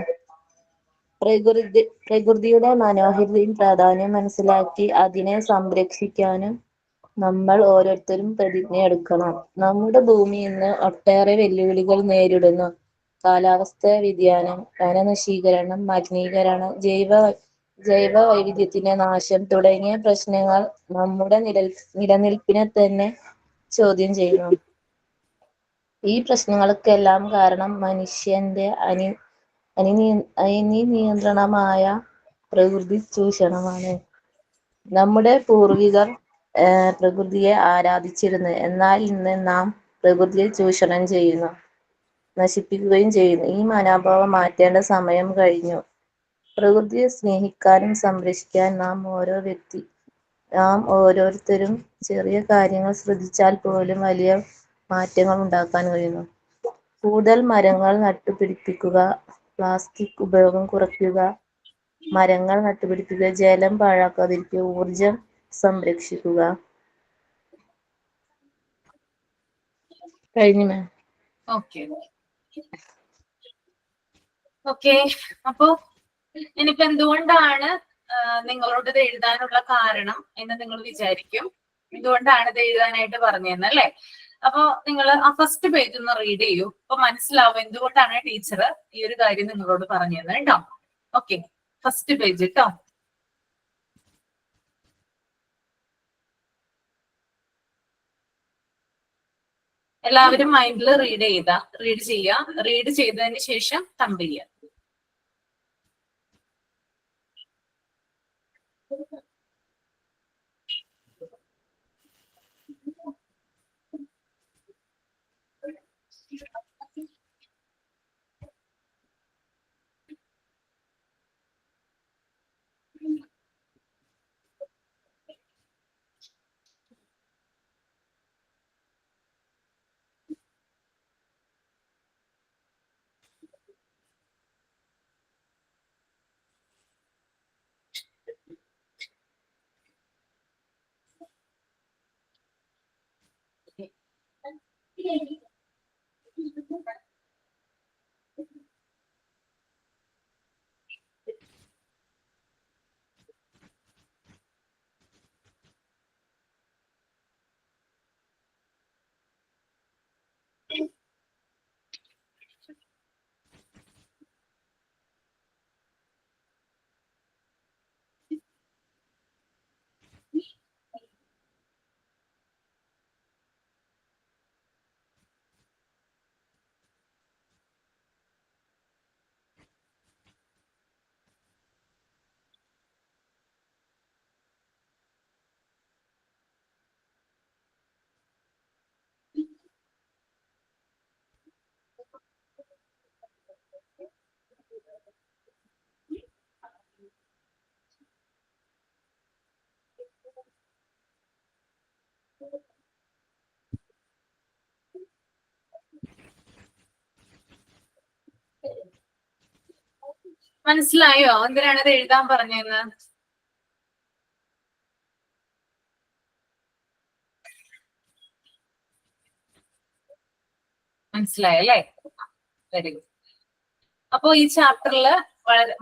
പ്രകൃതിയുടെ മനോഹാരിതയും പ്രാധാന്യം മനസ്സിലാക്കി അതിനെ സംരക്ഷിക്കാനും നമ്മൾ ഓരോരുത്തരും പ്രതിജ്ഞയെടുക്കണം. നമ്മുടെ ഭൂമി ഇന്ന് ഒട്ടേറെ വെല്ലുവിളികൾ നേരിടുന്നു. കാലാവസ്ഥ വ്യതിയാനം, വനനശീകരണം, മലിനീകരണം, ജൈവ വൈവിധ്യത്തിന്റെ നാശം തുടങ്ങിയ പ്രശ്നങ്ങൾ നമ്മുടെ നിലനിൽപ്പിനെ തന്നെ ചോദ്യം ചെയ്യുന്നു. ഈ പ്രശ്നങ്ങൾക്കെല്ലാം കാരണം മനുഷ്യന്റെ അനിയന്ത്രിതമായ പ്രകൃതി ചൂഷണമാണ്. നമ്മുടെ പൂർവികർ പ്രകൃതിയെ ആരാധിച്ചിരുന്നു. എന്നാൽ ഇന്ന് നാം പ്രകൃതിയെ ചൂഷണം ചെയ്യുന്നു, നശിപ്പിക്കുകയും ചെയ്യുന്നു. ഈ മനോഭാവം മാറ്റേണ്ട സമയം കഴിഞ്ഞു. പ്രകൃതിയെ സ്നേഹിക്കാനും സംരക്ഷിക്കാനും നാം ഓരോരുത്തരും ചെറിയ കാര്യങ്ങൾ ശ്രദ്ധിച്ചാൽ പോലും വലിയ മാറ്റങ്ങൾ ഉണ്ടാക്കാൻ കഴിയുന്നു. കൂടുതൽ മരങ്ങൾ നട്ടുപിടിപ്പിക്കുക, പ്ലാസ്റ്റിക് ഉപയോഗം കുറയ്ക്കുക, മരങ്ങൾ നട്ടുപിടിപ്പിക്കുക, ജലം പാഴാക്കാതിരിക്കുക, ഊർജം സംരക്ഷിക്കുക. കഴിഞ്ഞു മാം. ഓക്കെ. അപ്പോ ഇനിയിപ്പോ എന്തുകൊണ്ടാണ് നിങ്ങളോട് ഇത് എഴുതാനുള്ള കാരണം എന്ന് നിങ്ങൾ വിചാരിക്കും. എന്തുകൊണ്ടാണ് ഇത് എഴുതാനായിട്ട് പറഞ്ഞതെന്നല്ലേ? അപ്പൊ നിങ്ങൾ ആ ഫസ്റ്റ് പേജ് ഒന്ന് റീഡ് ചെയ്യൂ. അപ്പൊ മനസ്സിലാവും എന്തുകൊണ്ടാണ് ടീച്ചർ ഈ ഒരു കാര്യം നിങ്ങളോട് പറഞ്ഞത് കേട്ടോ. ഓക്കെ, ഫസ്റ്റ് പേജ് കേട്ടോ. എല്ലാവരും മൈൻഡിൽ റീഡ് ചെയ്യുക. റീഡ് ചെയ്തതിന് ശേഷം തമ്പ് ചെയ്യുക. മനസ്സിലായോ എന്തിനാണ് ഇത് എഴുതാൻ പറഞ്ഞതെന്ന്? മനസ്സിലായല്ലേ? Very good. അപ്പോ ഈ ചാപ്റ്ററില്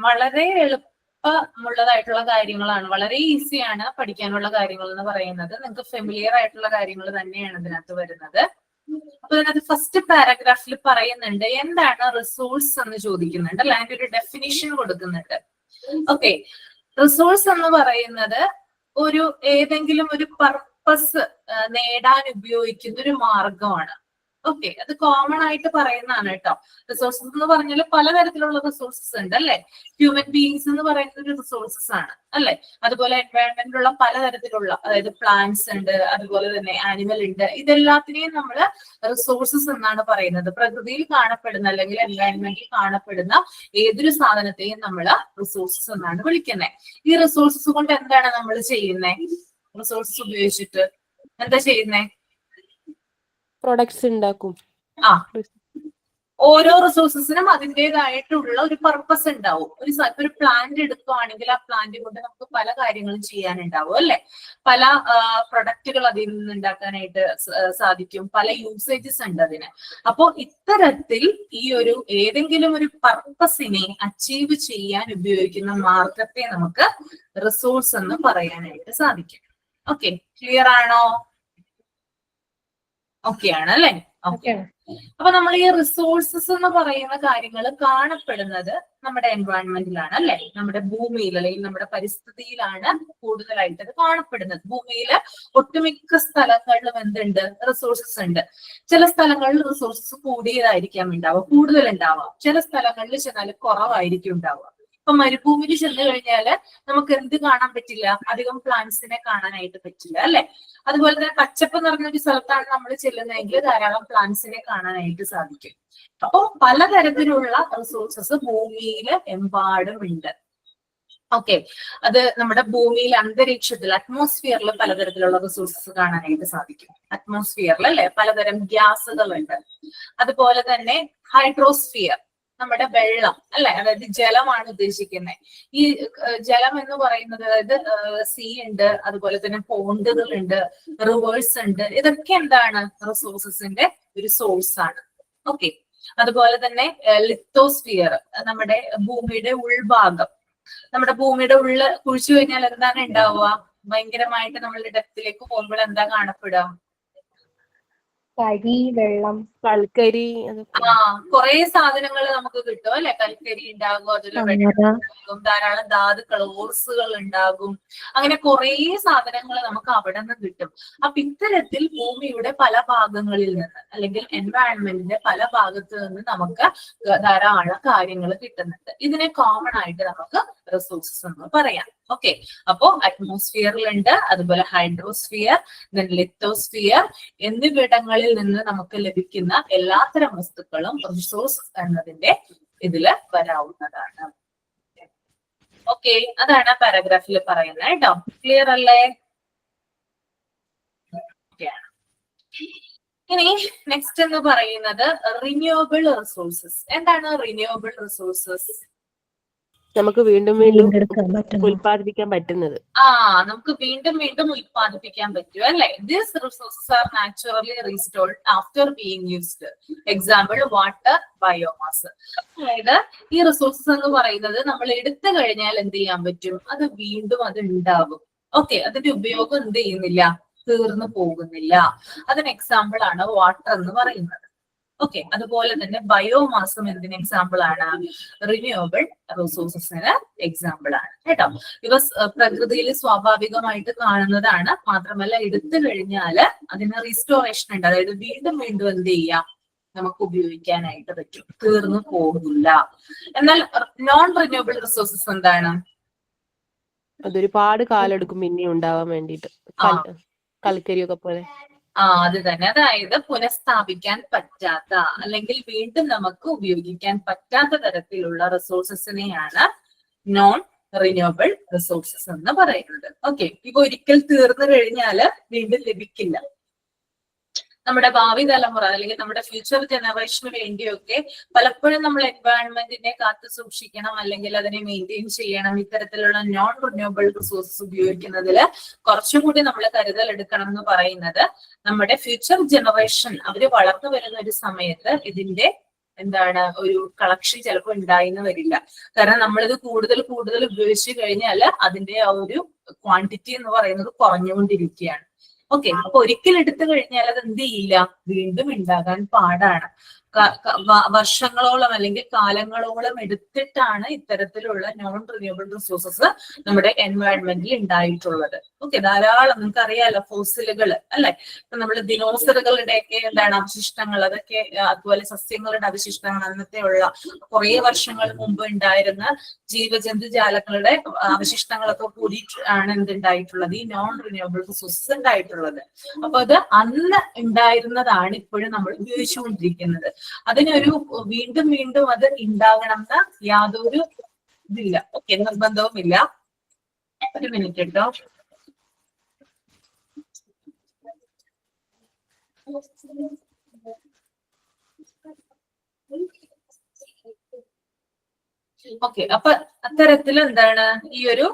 വളരെ എളുപ്പമുള്ളതായിട്ടുള്ള കാര്യങ്ങളാണ്, വളരെ ഈസിയാണ് പഠിക്കാനുള്ള കാര്യങ്ങൾ എന്ന് പറയുന്നത്. നിങ്ങൾക്ക് ഫെമിലിയർ ആയിട്ടുള്ള കാര്യങ്ങൾ തന്നെയാണ് ഇതിനകത്ത് വരുന്നത്. അപ്പൊ ഇതിനകത്ത് ഫസ്റ്റ് പാരഗ്രാഫിൽ പറയുന്നുണ്ട് എന്താണ് റിസോഴ്സ് എന്ന് ചോദിക്കുന്നുണ്ട് അല്ലെ, അതിന്റെ ഒരു ഡെഫിനിഷൻ കൊടുക്കുന്നുണ്ട്. ഓക്കെ, റിസോഴ്സ് എന്ന് പറയുന്നത് ഏതെങ്കിലും ഒരു പർപ്പസ് നേടാൻ ഉപയോഗിക്കുന്ന ഒരു മാർഗമാണ്. ഓക്കെ, അത് കോമൺ ആയിട്ട് പറയുന്നതാണ് കേട്ടോ. റിസോഴ്സസ് എന്ന് പറഞ്ഞാൽ പലതരത്തിലുള്ള റിസോഴ്സസ് ഉണ്ട് അല്ലെ. ഹ്യൂമൻ ബീയിങ്സ് എന്ന് പറയുന്നത് ഒരു റിസോഴ്സസ് ആണ് അല്ലെ. അതുപോലെ എൻവയോൺമെന്റിലുള്ള പലതരത്തിലുള്ള, അതായത് പ്ലാന്റ്സ് ഉണ്ട്, അതുപോലെ തന്നെ ആനിമൽ ഉണ്ട്. ഇതെല്ലാത്തിനെയും നമ്മൾ റിസോഴ്സസ് എന്നാണ് പറയുന്നത്. പ്രകൃതിയിൽ കാണപ്പെടുന്ന അല്ലെങ്കിൽ എൻവയോൺമെന്റിൽ കാണപ്പെടുന്ന ഏതൊരു സാധനത്തെയും നമ്മൾ റിസോഴ്സസ് എന്നാണ് വിളിക്കുന്നത്. ഈ റിസോഴ്സസ് കൊണ്ട് എന്താണ് നമ്മൾ ചെയ്യുന്നത്? റിസോഴ്സസ് ഉപയോഗിച്ചിട്ട് എന്താ ചെയ്യുന്നേ? പ്രൊഡക്ട്സ് ഉണ്ടാക്കും. ഓരോ റിസോഴ്സസിനും അതിൻ്റെതായിട്ടുള്ള ഒരു പർപ്പസ് ഉണ്ടാവും. ഒരു പ്ലാന്റ് എടുക്കുകയാണെങ്കിൽ ആ പ്ലാന്റ് കൊണ്ട് നമുക്ക് പല കാര്യങ്ങളും ചെയ്യാനുണ്ടാവും അല്ലെ. പല പ്രൊഡക്റ്റുകൾ അതിൽ നിന്ന് ഉണ്ടാക്കാനായിട്ട് സാധിക്കും. പല യൂസേജസ് ഉണ്ട് അതിന്. അപ്പോ ഇത്തരത്തിൽ ഈ ഏതെങ്കിലും ഒരു പർപ്പസിനെ അച്ചീവ് ചെയ്യാൻ ഉപയോഗിക്കുന്ന മാർഗത്തെ നമുക്ക് റിസോഴ്സ് എന്ന് പറയാനായിട്ട് സാധിക്കും. ഓക്കെ, ക്ലിയർ ആണോ? ഓക്കെ ആണ് അല്ലെ. ഓക്കെ. അപ്പൊ നമ്മൾ ഈ റിസോഴ്സസ് എന്ന് പറയുന്ന കാര്യങ്ങൾ കാണപ്പെടുന്നത് നമ്മുടെ എൻവയോൺമെന്റിലാണ് അല്ലെ, നമ്മുടെ ഭൂമിയിൽ അല്ലെങ്കിൽ നമ്മുടെ പരിസ്ഥിതിയിലാണ് കൂടുതലായിട്ട് അത് കാണപ്പെടുന്നത്. ഭൂമിയിലെ ഒട്ടുമിക്ക സ്ഥലങ്ങളിലും എന്തുണ്ട്, റിസോഴ്സസ് ഉണ്ട്. ചില സ്ഥലങ്ങളിൽ റിസോഴ്സസ് കൂടിയതായിരിക്കാം ഉണ്ടാവുക, കൂടുതൽ ഉണ്ടാവാം. ചില സ്ഥലങ്ങളിൽ ചെന്നാൽ കുറവായിരിക്കും ഉണ്ടാവുക. ഇപ്പൊ മരുഭൂമിയിൽ ചെന്ന് കഴിഞ്ഞാല് നമുക്ക് എന്ത് കാണാൻ പറ്റില്ല, അധികം പ്ലാന്റ്സിനെ കാണാനായിട്ട് പറ്റില്ല അല്ലെ. അതുപോലെ തന്നെ പച്ചപ്പ് നിറഞ്ഞൊരു സ്ഥലത്താണ് നമ്മൾ ചെല്ലുന്നതെങ്കിൽ ധാരാളം പ്ലാന്റ്സിനെ കാണാനായിട്ട് സാധിക്കും. അപ്പോ പലതരത്തിലുള്ള റിസോഴ്സസ് ഭൂമിയിൽ എമ്പാടും ഉണ്ട്. ഓക്കെ, അത് നമ്മുടെ ഭൂമിയിൽ അന്തരീക്ഷത്തിൽ അറ്റ്മോസ്ഫിയറിൽ പലതരത്തിലുള്ള റിസോഴ്സസ് കാണാനായിട്ട് സാധിക്കും. അറ്റ്മോസ്ഫിയറിൽ അല്ലെ പലതരം ഗ്യാസുകളുണ്ട്. അതുപോലെ തന്നെ ഹൈഡ്രോസ്ഫിയർ, നമ്മുടെ വെള്ളം അല്ലെ, അതായത് ജലമാണ് ഉദ്ദേശിക്കുന്നത്. ഈ ജലം എന്ന് പറയുന്നത് അതായത് സീ ഉണ്ട്, അതുപോലെ തന്നെ പോണ്ടുകൾ ഉണ്ട്, റിവേഴ്സ് ഉണ്ട്. ഇതൊക്കെ എന്താണ്, റിസോഴ്സസിന്റെ ഒരു സോഴ്സ് ആണ്. ഓക്കെ, അതുപോലെ തന്നെ ലിത്തോസ്ഫിയർ, നമ്മുടെ ഭൂമിയുടെ ഉൾഭാഗം. നമ്മുടെ ഭൂമിയുടെ ഉള്ളിൽ കുഴിച്ചു കഴിഞ്ഞാൽ എന്താണ് ഉണ്ടാവുക, ഭയങ്കരമായിട്ട് നമ്മളുടെ ഡെപ്തിലേക്ക് പോകുമ്പോൾ എന്താ കാണപ്പെടുക, കരി, വെള്ളം, കൽക്കരി, കുറെ സാധനങ്ങൾ നമുക്ക് കിട്ടും അല്ലെ. കൽക്കരി ഉണ്ടാകും, അതുപോലെ വെള്ളം ഉണ്ടാകും, ധാരാളം ധാതുക്കൾ, ഓർസുകൾ ഉണ്ടാകും. അങ്ങനെ കുറെ സാധനങ്ങൾ നമുക്ക് അവിടെ നിന്ന് കിട്ടും. അപ്പൊ ഇത്തരത്തിൽ ഭൂമിയുടെ പല ഭാഗങ്ങളിൽ നിന്ന് അല്ലെങ്കിൽ എൻവയൺമെന്റിന്റെ പല ഭാഗത്ത് നിന്ന് നമുക്ക് ധാരാളം കാര്യങ്ങൾ കിട്ടുന്നുണ്ട്. ഇതിനെ കോമൺ ആയിട്ട് നമുക്ക് റിസോഴ്സസ് എന്ന് പറയാം. ഓക്കെ, അപ്പോ അറ്റ്മോസ്ഫിയറിലുണ്ട്, അതുപോലെ ഹൈഡ്രോസ്ഫിയർ, ലിത്തോസ്ഫിയർ എന്നിവിടങ്ങളിൽ നിന്ന് നമുക്ക് ലഭിക്കുന്ന എല്ലാത്തരം വസ്തുക്കളും റിസോഴ്സ് എന്നതിന്റെ ഇതില് വരാവുന്നതാണ്. ഓക്കെ, അതാണ് പാരഗ്രാഫിൽ പറയുന്നത് കേട്ടോ. ക്ലിയർ അല്ലേ? ഇനി നെക്സ്റ്റ് എന്ന് പറയുന്നത് റിന്യൂവബിൾ റിസോഴ്സസ്. എന്താണ് റിന്യൂവബിൾ റിസോഴ്സസ്? നമുക്ക് വീണ്ടും വീണ്ടും ഉൽപ്പാദിപ്പിക്കാൻ പറ്റുന്നത്. നമുക്ക് വീണ്ടും വീണ്ടും ഉൽപ്പാദിപ്പിക്കാൻ പറ്റും അല്ലെ. This resources are naturally restored after being used. Example water, biomass. അതായത് ഈ റിസോഴ്സസ് എന്ന് പറയുന്നത് നമ്മൾ എടുത്തു കഴിഞ്ഞാൽ എന്ത് ചെയ്യാൻ പറ്റും, അത് വീണ്ടും അത് ഉണ്ടാകും. ഓക്കെ, അതിന്റെ ഉപയോഗം എന്ത് ചെയ്യുന്നില്ല, തീർന്നു പോകുന്നില്ല. അതിന് എക്സാമ്പിൾ ആണ് വാട്ടർ എന്ന് പറയുന്നത്. ഓക്കെ, അതുപോലെ തന്നെ ബയോമാസും എന്തിന് എക്സാമ്പിൾ ആണ്, റിന്യൂവബിൾ റിസോഴ്സസിന് എക്സാമ്പിൾ ആണ് കേട്ടോ. ഇവ പ്രകൃതിയിൽ സ്വാഭാവികമായിട്ട് കാണുന്നതാണ്. മാത്രമല്ല എടുത്തു കഴിഞ്ഞാല് അതിന് റീസ്റ്റോറേഷൻ ഉണ്ട്, അതായത് വീണ്ടും വീണ്ടും എന്ത് ചെയ്യാം, നമുക്ക് ഉപയോഗിക്കാനായിട്ട് പറ്റും, തീർന്നു പോകില്ല. എന്നാൽ നോൺ റിന്യൂവബിൾ റിസോഴ്സസ് എന്താണ്, അതൊരുപാട് കാലെടുക്കും പിന്നെ ഉണ്ടാവാൻ വേണ്ടിട്ട്. കൽക്കരിയൊക്കെ പോലെ അത് തന്നെ. അതായത് പുനഃസ്ഥാപിക്കാൻ പറ്റാത്ത അല്ലെങ്കിൽ വീണ്ടും നമുക്ക് ഉപയോഗിക്കാൻ പറ്റാത്ത തരത്തിലുള്ള റിസോഴ്സസിനെയാണ് നോൺ റിന്യൂവബിൾ റിസോഴ്സസ് എന്ന് പറയുന്നത്. ഓക്കെ, ഇവ ഒരിക്കൽ തീർന്നു കഴിഞ്ഞാല് വീണ്ടും ലഭിക്കില്ല. നമ്മുടെ ഭാവി തലമുറ അല്ലെങ്കിൽ നമ്മുടെ ഫ്യൂച്ചർ ജനറേഷന് വേണ്ടിയൊക്കെ പലപ്പോഴും നമ്മൾ എൻവയോൺമെന്റിനെ കാത്തു സൂക്ഷിക്കണം, അല്ലെങ്കിൽ അതിനെ മെയിൻറ്റെയിൻ ചെയ്യണം. ഇത്തരത്തിലുള്ള നോൺ റിന്യൂവബിൾ റിസോഴ്സസ് ഉപയോഗിക്കുന്നതിൽ കുറച്ചും കൂടി നമ്മൾ കരുതൽ എടുക്കണം എന്ന് പറയുന്നത് നമ്മുടെ ഫ്യൂച്ചർ ജനറേഷൻ അവര് വളർന്നു വരുന്ന ഒരു സമയത്ത് ഇതിന്റെ എന്താണ് ഒരു കളക്ഷൻ ചിലപ്പോൾ ഉണ്ടായിന്ന് വരില്ല. കാരണം നമ്മളിത് കൂടുതൽ കൂടുതൽ ഉപയോഗിച്ചു കഴിഞ്ഞാൽ അതിന്റെ ആ ഒരു ക്വാണ്ടിറ്റി എന്ന് പറയുന്നത് കുറഞ്ഞുകൊണ്ടിരിക്കുകയാണ്. ഓക്കെ, അപ്പൊ ഒരിക്കൽ എടുത്തു കഴിഞ്ഞാൽ അത് എന്ത് ചെയ്യില്ല, വീണ്ടും ഉണ്ടാകാൻ പാടാണ്. വർഷങ്ങളോളം അല്ലെങ്കിൽ കാലങ്ങളോളം എടുത്തിട്ടാണ് ഇത്തരത്തിലുള്ള നോൺ റിന്യൂവബിൾ റിസോഴ്സസ് നമ്മുടെ എൻവയോൺമെന്റിൽ ഉണ്ടായിട്ടുള്ളത്. ഓക്കെ, ധാരാളം നിങ്ങൾക്ക് അറിയാലോ ഫോസിലുകൾ അല്ലെ. ഇപ്പൊ നമ്മള് ദിനോസറുകളുടെയൊക്കെ എന്താണ് അവശിഷ്ടങ്ങൾ, അതൊക്കെ അതുപോലെ സസ്യങ്ങളുടെ അവശിഷ്ടങ്ങൾ, അന്നത്തെ ഉള്ള കുറെ വർഷങ്ങൾ മുമ്പ് ഉണ്ടായിരുന്ന ജീവജന്തുജാലങ്ങളുടെ അവശിഷ്ടങ്ങളൊക്കെ കൂടിയിട്ടാണ് എന്തുണ്ടായിട്ടുള്ളത്, ഈ നോൺ റിന്യൂവബിൾ റിസോഴ്സസ് ഉണ്ടായിട്ടുള്ളത്. അപ്പൊ അത് അന്ന് ഉണ്ടായിരുന്നതാണ് ഇപ്പോഴും നമ്മൾ ഉപയോഗിച്ചുകൊണ്ടിരിക്കുന്നത്. അതിനൊരു വീണ്ടും വീണ്ടും അത് ഉണ്ടാകണമെന്ന് യാതൊരു ഇതില്ല. ഓക്കെ, നിർബന്ധവുമില്ല. ഒരു മിനിറ്റ് കേട്ടോ. ഓക്കെ, അപ്പൊ അത്തരത്തിൽ എന്താണ് ഈ ഒരു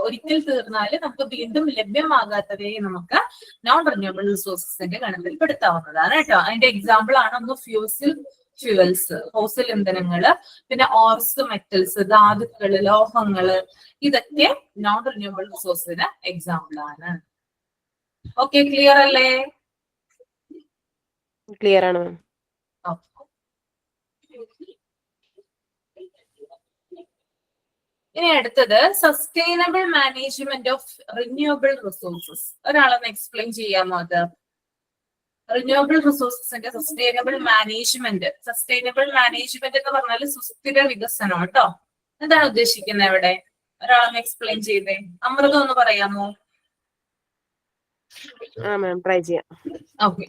ഒരിക്കൽ തീർന്നാല് നമുക്ക് വീണ്ടും ലഭ്യമാകാത്തവയെ നമുക്ക് നോൺ റിന്യൂവബിൾ റിസോഴ്സസിന്റെ ഗണത്തിൽ പെടുത്താവുന്നതാണ് കേട്ടോ. അതിന്റെ എക്സാമ്പിൾ ആണ് ഒന്ന് ഫ്യൂവൽസ്, ഫോസിൽ ഇന്ധനങ്ങള്, പിന്നെ ഓർസ്, മെറ്റൽസ്, ധാതുക്കള്, ലോഹങ്ങള്, ഇതൊക്കെ നോൺ റിന്യൂവബിൾ റിസോഴ്സിന് എക്സാമ്പിൾ ആണ്. ഓക്കെ, ക്ലിയർ അല്ലേ? ക്ലിയർ ആണ് മാം. ഇനി അടുത്തത് sustainable management of renewable resources. ഒരാളൊന്ന് എക്സ്പ്ലെയിൻ ചെയ്യാമോ അത്? റിന്യൂവബിൾ റിസോഴ്സസിന്റെ സസ്റ്റൈനബിൾ മാനേജ്മെന്റ് എന്ന് പറഞ്ഞാൽ സുസ്ഥിര വികസനം കേട്ടോ. എന്താണ് ഉദ്ദേശിക്കുന്നത് ഇവിടെ? ഒരാളൊന്ന് എക്സ്പ്ലെയിൻ ചെയ്തേ. അമൃത ഒന്ന് പറയാമോ? മാം ട്രൈ ചെയ്യാം. Okay.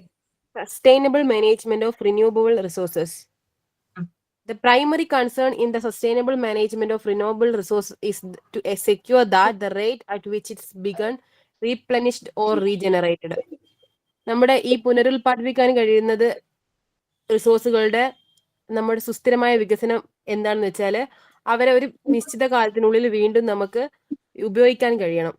Sustainable management of renewable resources. The primary concern in the sustainable management of renewable resources is to secure that the rate at which it's begun, replenished or regenerated. നമ്മുടെ ഈ പുനരുൽപ്പാദിപ്പിക്കാൻ കഴിയുന്നത് റിസോഴ്സുകളുടെ നമ്മുടെ സുസ്ഥിരമായ വികസനം എന്താണെന്ന് വെച്ചാൽ അവരെ ഒരു നിശ്ചിത കാലത്തിനുള്ളിൽ വീണ്ടും നമുക്ക് ഉപയോഗിക്കാൻ കഴിയണം.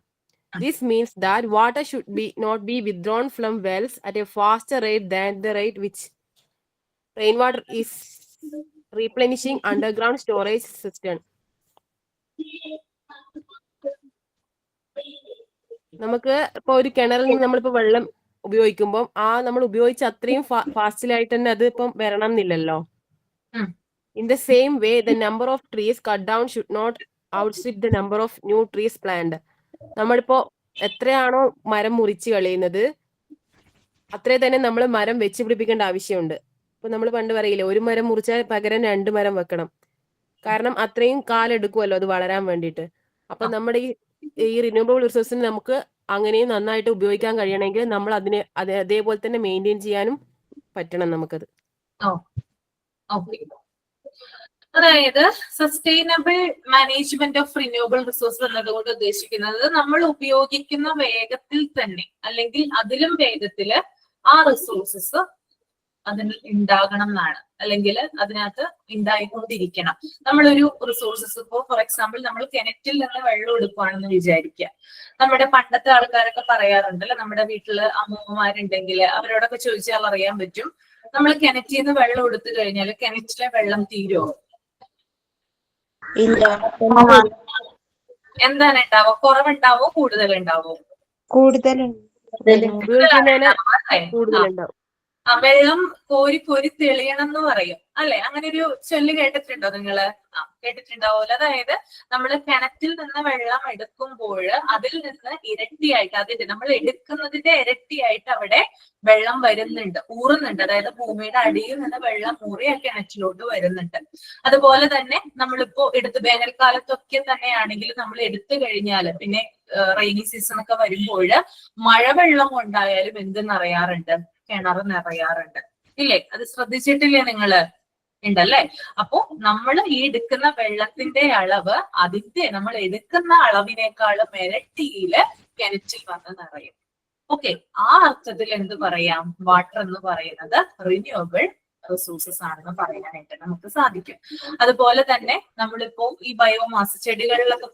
This means that water should not be withdrawn from wells at a faster rate than the rate which rainwater is replenishing underground storage system. നമുക്ക് ഇപ്പൊ ഒരു കിണറിൽ നിന്ന് നമ്മളിപ്പോ വെള്ളം ഉപയോഗിക്കുമ്പോൾ നമ്മൾ ഉപയോഗിച്ച അത്രയും ഫാസ്റ്റിലായിട്ട് തന്നെ അത് ഇപ്പം വരണം എന്നില്ലല്ലോ. In the same way, the number of trees cut down should not outstrip the number of new trees planted. നമ്മളിപ്പോ എത്രയാണോ മരം മുറിച്ച് കളയുന്നത് അത്രേ തന്നെ നമ്മൾ മരം വെച്ച് പിടിപ്പിക്കേണ്ട ആവശ്യമുണ്ട്. ഇപ്പൊ നമ്മൾ പണ്ട് പറയില്ലേ, ഒരു മരം മുറിച്ചാൽ പകരം 2 മരം വെക്കണം. കാരണം അത്രയും കാലെടുക്കുമല്ലോ അത് വളരാൻ വേണ്ടിയിട്ട്. അപ്പൊ നമ്മുടെ ഈ റിന്യൂവബിൾ റിസോഴ്സിന് നമുക്ക് അങ്ങനെയും നന്നായിട്ട് ഉപയോഗിക്കാൻ കഴിയണമെങ്കിൽ നമ്മൾ അതിനെ അതേപോലെ തന്നെ മെയിൻറ്റെയിൻ ചെയ്യാനും പറ്റണം നമുക്കത്. അതായത് sustainable management of renewable resource എന്നതുകൊണ്ട് ഉദ്ദേശിക്കുന്നത് നമ്മൾ ഉപയോഗിക്കുന്ന വേഗത്തിൽ തന്നെ അല്ലെങ്കിൽ അതിലും വേഗത്തില് ആ റിസോഴ്സസ് അതിന് ഉണ്ടാകണം എന്നാണ്, അല്ലെങ്കിൽ അതിനകത്ത് ഉണ്ടായിക്കൊണ്ടിരിക്കണം. നമ്മളൊരു റിസോഴ്സസ് ഇപ്പോ ഫോർ എക്സാമ്പിൾ നമ്മൾ കിണറ്റിൽ നിന്ന് വെള്ളം എടുക്കുകയാണെന്ന് വിചാരിക്കുക. നമ്മുടെ പണ്ടത്തെ ആൾക്കാരൊക്കെ പറയാറുണ്ടല്ലോ, നമ്മുടെ വീട്ടില് അമ്മൂമ്മമാരുണ്ടെങ്കിൽ അവരോടൊക്കെ ചോദിച്ചാൽ അറിയാൻ പറ്റും, നമ്മൾ കിണറ്റിൽ നിന്ന് വെള്ളം എടുത്തു കഴിഞ്ഞാൽ കിണറ്റിലെ വെള്ളം തീരുമോ? ഇല്ല. എന്താണ് ഉണ്ടാവോ? കുറവുണ്ടാവോ കൂടുതലുണ്ടാവോ? കൂടുതലുണ്ട്. കൂടുതലുണ്ടാവും. വെള്ളം കോരി കോരി തെളിയണം എന്ന് പറയും അല്ലെ? അങ്ങനെ ഒരു ചൊല്ല് കേട്ടിട്ടുണ്ടോ നിങ്ങള്? കേട്ടിട്ടുണ്ടാവുമല്ലോ. അതായത് നമ്മൾ കിണറ്റിൽ നിന്ന് വെള്ളം എടുക്കുമ്പോൾ അതിൽ നിന്ന് ഇരട്ടിയായിട്ട് നമ്മൾ എടുക്കുന്നതിന്റെ ഇരട്ടിയായിട്ട് അവിടെ വെള്ളം വരുന്നുണ്ട്, ഊറുന്നുണ്ട്. അതായത് ഭൂമിയുടെ അടിയിൽ നിന്ന് വെള്ളം ഊറി ആ കിണറ്റിലോട്ട് വരുന്നുണ്ട്. അതുപോലെ തന്നെ നമ്മളിപ്പോ വേനൽക്കാലത്തൊക്കെ തന്നെയാണെങ്കിൽ നമ്മൾ എടുത്തു കഴിഞ്ഞാൽ പിന്നെ റെയിനി സീസൺ ഒക്കെ വരുമ്പോൾ മഴവെള്ളം കൊണ്ടായാലും എന്ത് നിറയാറുണ്ട്? കിണർ നിറയാറുണ്ട് ഇല്ലേ? അത് ശ്രദ്ധിച്ചിട്ടില്ലേ നിങ്ങള്? ഉണ്ടല്ലേ? അപ്പോ നമ്മൾ ഈ എടുക്കുന്ന വെള്ളത്തിന്റെ അളവ് നമ്മൾ എടുക്കുന്ന അളവിനേക്കാളും ഇരട്ടിയില് കിണറ്റിൽ വന്ന് നിറയും. ഓക്കെ, ആ അർത്ഥത്തിൽ എന്ത് പറയാം? വാട്ടർ എന്ന് പറയുന്നത് റിന്യൂവബിൾ റിസോഴ്സസ് ആണെന്ന് പറയാനായിട്ട് നമുക്ക് സാധിക്കും. അതുപോലെ തന്നെ നമ്മളിപ്പോ ഈ ബയോമാസ് ചെടികളിലൊക്കെ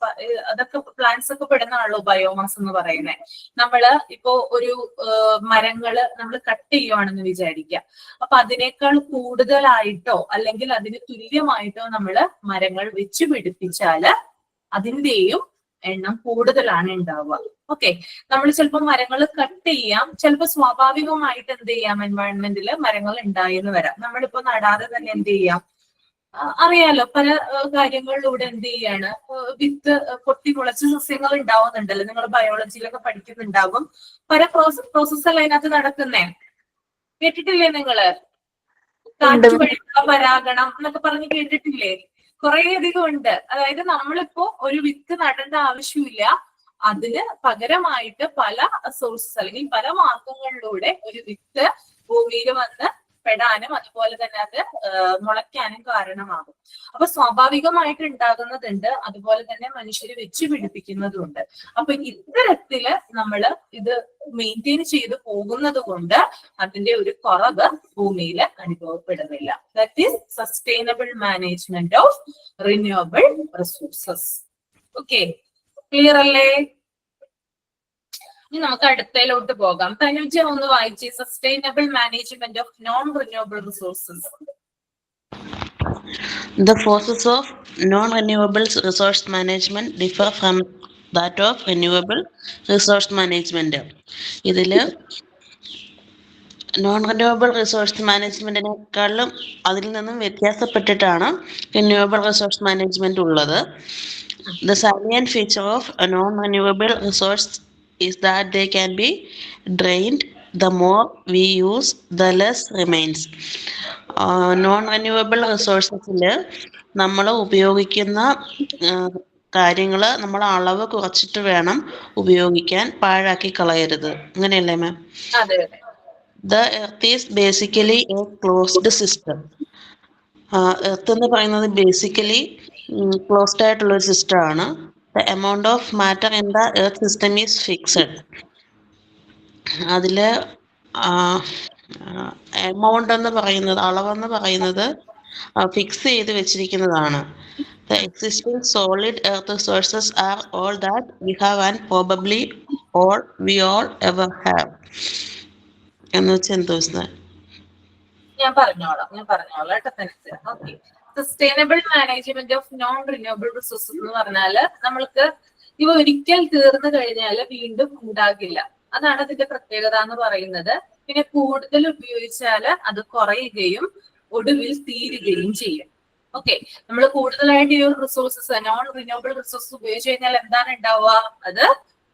അതൊക്കെ പ്ലാന്റ്സ് ഒക്കെ പെടുന്നതാണല്ലോ ബയോമാസ് എന്ന് പറയുന്നത്. നമ്മള് ഇപ്പോ ഒരു മരങ്ങള് നമ്മൾ കട്ട് ചെയ്യുവാണെന്ന് വിചാരിക്കുക. അപ്പൊ അതിനേക്കാൾ കൂടുതലായിട്ടോ അല്ലെങ്കിൽ അതിന് തുല്യമായിട്ടോ നമ്മള് മരങ്ങൾ വെച്ച് പിടിപ്പിച്ചാല് അതിന്റെയും എണ്ണം കൂടുതലാണ് ഉണ്ടാവുക. ഓക്കെ, നമ്മൾ ചിലപ്പോൾ മരങ്ങൾ കട്ട് ചെയ്യാം, ചിലപ്പോൾ സ്വാഭാവികമായിട്ട് എന്ത് ചെയ്യാം, എൻവയോൺമെന്റിൽ മരങ്ങൾ ഉണ്ടായെന്ന് വരാം. നമ്മളിപ്പോ നടാതെ തന്നെ എന്ത് ചെയ്യാം, അറിയാലോ പല കാര്യങ്ങളിലൂടെ എന്ത് ചെയ്യാണ്, വിത്ത് പൊട്ടി മുളച്ച് സസ്യങ്ങൾ ഉണ്ടാവുന്നുണ്ടല്ലോ. നിങ്ങൾ ബയോളജിയിലൊക്കെ പഠിക്കുന്നുണ്ടാകും. പല പ്രോസസ്സല്ല അതിനകത്ത് നടക്കുന്നേ. കേട്ടിട്ടില്ലേ നിങ്ങള്? കാറ്റ് വഴിയുള്ള പരാഗണം എന്നൊക്കെ പറഞ്ഞ് കേട്ടിട്ടില്ലേ? കുറേയധികം ഉണ്ട്. അതായത് നമ്മളിപ്പോ ഒരു വിത്ത് നടേണ്ട ആവശ്യമില്ല, അതിന് പകരമായിട്ട് പല സോഴ്സസ് അല്ലെങ്കിൽ പല മാർഗങ്ങളിലൂടെ ഒരു വിത്ത് ഭൂമിയിൽ വന്ന് പെടാനും അതുപോലെ തന്നെ അത് മുളയ്ക്കാനും കാരണമാകും. അപ്പൊ സ്വാഭാവികമായിട്ട് ഉണ്ടാകുന്നതുണ്ട്, അതുപോലെ തന്നെ മനുഷ്യര് വെച്ച് പിടിപ്പിക്കുന്നതുണ്ട്. അപ്പൊ ഇത്തരത്തില് നമ്മള് ഇത് മെയിൻറ്റെയിൻ ചെയ്ത് പോകുന്നത് കൊണ്ട് അതിന്റെ ഒരു കുറവ് ഭൂമിയിൽ അനുഭവപ്പെടുന്നില്ല. That is sustainable management of renewable resources. Okay, clear അല്ലേ? ഇനി നമുക്ക് അടുത്തതിലോട്ട് പോകാം. തനുജ ഒന്ന് വായിച്ചേ, sustainable management of non renewable resources. The process of non-renewable resource management differ from that of renewable resource management. ഇതില് നോൺ റിന്യൂവബിൾ റിസോഴ്സ് മാനേജ്മെന്റിനെക്കാളും അതിൽ നിന്നും വ്യത്യാസപ്പെട്ടിട്ടാണ് റിന്യൂവബിൾ റിസോഴ്സ് മാനേജ്മെന്റ് ഉള്ളത്. The salient feature of a non-renewable resource is that they can be drained. The more we use, the less remains. Non renewable റിസോഴ്സസിൽ നമ്മൾ ഉപയോഗിക്കുന്ന കാര്യങ്ങൾ നമ്മൾ അളവ് കുറച്ചിട്ട് വേണം ഉപയോഗിക്കാൻ, പാഴാക്കി കളയരുത്. അങ്ങനെയല്ലേ മാം? അതെ അതെ. The earth is basically a closed system. Earth എന്ന് പറയുന്നത് ബേസിക്കലി ക്ലോസ്ഡ് ആയിട്ടുള്ള ഒരു സിസ്റ്റം ആണ്. The amount of matter in the earth system is fixed. അതില് എമൗണ്ട് എന്ന് പറയുന്നത്, അളവെന്ന് പറയുന്നത് ഫിക്സ് ചെയ്ത് വെച്ചിരിക്കുന്നതാണ്. The existing solid earth resources are all that we have and probably all we all ever have. എന്ന് വെച്ചാൽ എന്തോ ഞാൻ പറഞ്ഞോളാം കേട്ടോ. Okay. Sustainable management of non renewable resources എന്ന് പറഞ്ഞാല് നമ്മൾക്ക് ഇവ ഒരിക്കൽ തീർന്നു കഴിഞ്ഞാൽ വീണ്ടും ഉണ്ടാകില്ല. അതാണ് അതിന്റെ പ്രത്യേകത എന്ന് പറയുന്നത്. പിന്നെ കൂടുതൽ ഉപയോഗിച്ചാൽ അത് കുറയുകയും ഒടുവിൽ തീരുകയും ചെയ്യും. ഓക്കെ. നമ്മൾ കൂടുതലായിട്ട് ഈ ഒരു റിസോഴ്സസ്, നോൺ റിന്യൂവബിൾ റിസോഴ്സസ് ഉപയോഗിച്ച് കഴിഞ്ഞാൽ എന്താണ് ഉണ്ടാവുക? അത്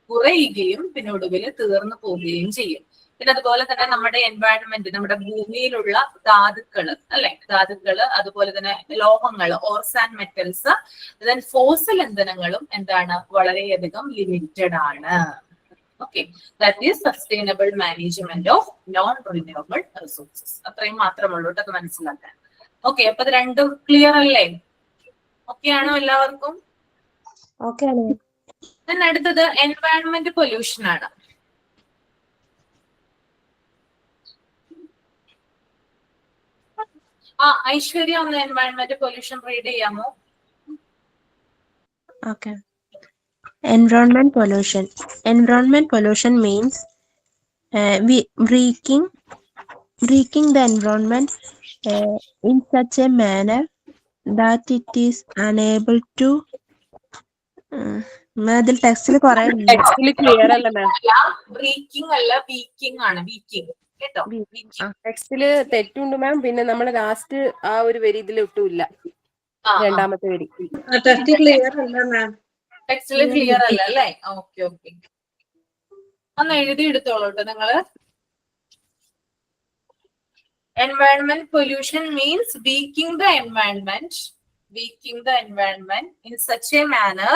കുറയുകയും പിന്നെ ഒടുവിൽ തീർന്നു പോവുകയും ചെയ്യും. പിന്നെ അതുപോലെ തന്നെ നമ്മുടെ എൻവയൺമെന്റ്, നമ്മുടെ ഭൂമിയിലുള്ള ധാതുക്കള്, അല്ലെ, ധാതുക്കള്, അതുപോലെ തന്നെ ലോഹങ്ങൾ, ores and metals, then fossil ഇന്ധനങ്ങളും എന്താണ്, വളരെയധികം ലിമിറ്റഡ് ആണ്. Okay. That is sustainable management of non renewable resources. അത്രയും മാത്രമുള്ളൂ അത് മനസ്സിലാക്കാൻ. ഓക്കെ. അപ്പൊ ഇത് രണ്ടും ക്ലിയർ അല്ലേ? ഓക്കെ ആണോ എല്ലാവർക്കും? ഓക്കെ ആണ്. അടുത്തത് എൻവയൺമെന്റ് പൊല്യൂഷൻ ആണ്. ഐശ്വര്യ ഒന്ന് എൻവയൺമെന്റ് പൊല്യൂഷൻ റീഡ് ചെയ്യാമോ? Okay. Environment pollution. Environment pollution means breaking the environment in such a manner that it is unable to. അതിൽ ടെക്സ്റ്റിൽ കുറെ ടെക്സ്റ്റിൽ ക്ലിയർ അല്ല മാം. ബ്രേക്കിംഗ് അല്ല, വീക്കിംഗ് ആണ്. വീക്കിംഗ് കേട്ടോ. ടെക്സ്റ്റില് തെറ്റുണ്ട് മാം. പിന്നെ നമ്മൾ ലാസ്റ്റ് ആ ഒരു വരി ഇതിൽ ഒട്ടുമില്ല, രണ്ടാമത്തെ വരി. ടെക്സ്റ്റ് ക്ലിയർ അല്ല മാം. ടെക്സ്റ്റില് ക്ലിയർ അല്ല അല്ലേ? Okay okay. ഒന്ന് എഴുതി എടുത്തോളൂ കേട്ടോ നിങ്ങള്. Environment pollution means weakening the environment in such a manner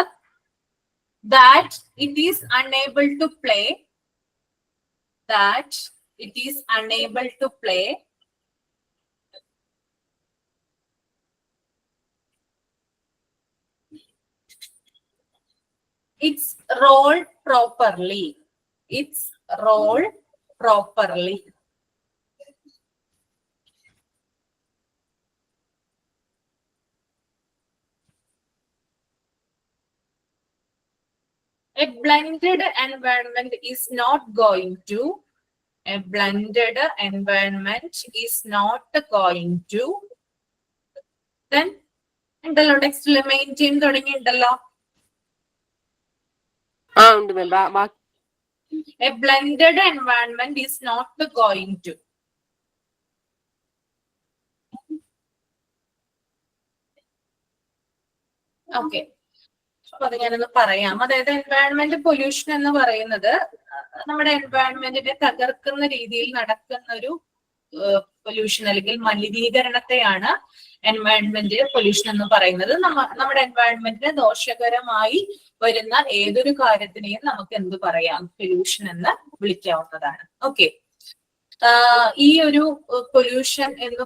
that it is unable to play. Its role properly. A blended environment is not going to. Then ഉണ്ടല്ലോ ടെക്സ്റ്റില് maintain തുടങ്ങിയിട്ടുണ്ടല്ലോ. ഉണ്ട് മാം. A blended environment is not going to. Okay. അപ്പൊ അത് ഞാനൊന്ന് പറയാം. അതായത് environment pollution എന്ന് പറയുന്നത് നമ്മുടെ എൻവയൺമെന്റിനെ തകർക്കുന്ന രീതിയിൽ നടക്കുന്ന ഒരു പൊല്യൂഷൻ അല്ലെങ്കിൽ മലിനീകരണത്തെയാണ് എൻവയൺമെന്റ് പൊല്യൂഷൻ എന്ന് പറയുന്നത്. നമ്മുടെ എൻവയൺമെന്റിന് ദോഷകരമായി വരുന്ന ഏതൊരു കാര്യത്തിനെയും നമുക്ക് എന്ത് പറയാം? പൊല്യൂഷൻ എന്ന് വിളിക്കാവുന്നതാണ്. ഓക്കെ. ഈ ഒരു പൊല്യൂഷൻ എന്ന്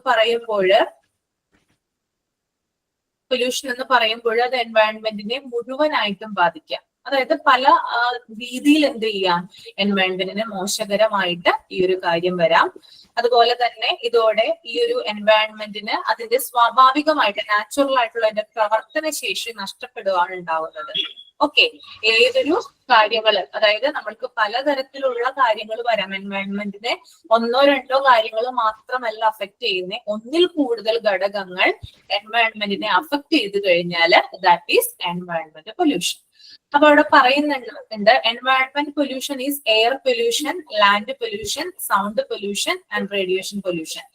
പറയുമ്പോൾ അത് എൻവയൺമെന്റിനെ മുഴുവനായിട്ടും ബാധിക്കാം. അതായത് പല രീതിയിൽ എന്ത് ചെയ്യാം? എൻവയൺമെന്റിന് മോശകരമായിട്ട് ഈ ഒരു കാര്യം വരാം. അതുപോലെ തന്നെ ഇതോടെ ഈ ഒരു എൻവയൺമെന്റിന് അതിന്റെ സ്വാഭാവികമായിട്ട് നാച്ചുറൽ ആയിട്ടുള്ള അതിന്റെ പ്രവർത്തന ശേഷി നഷ്ടപ്പെടുകയാണ് ഉണ്ടാവുന്നത്. ഓക്കെ, ഏതൊരു കാര്യങ്ങള്, അതായത് നമ്മൾക്ക് പലതരത്തിലുള്ള കാര്യങ്ങൾ വരാം. എൻവയൺമെന്റിനെ ഒന്നോ രണ്ടോ കാര്യങ്ങൾ മാത്രമല്ല അഫക്ട് ചെയ്യുന്നത്, ഒന്നിൽ കൂടുതൽ ഘടകങ്ങൾ എൻവയൺമെന്റിനെ അഫക്ട് ചെയ്ത് കഴിഞ്ഞാൽ ദാറ്റ് ഈസ് എൻവയൺമെന്റ് പൊല്യൂഷൻ. അപ്പൊ അവിടെ പറയുന്നുണ്ട് environment pollution is air pollution, land pollution, sound pollution and radiation pollution.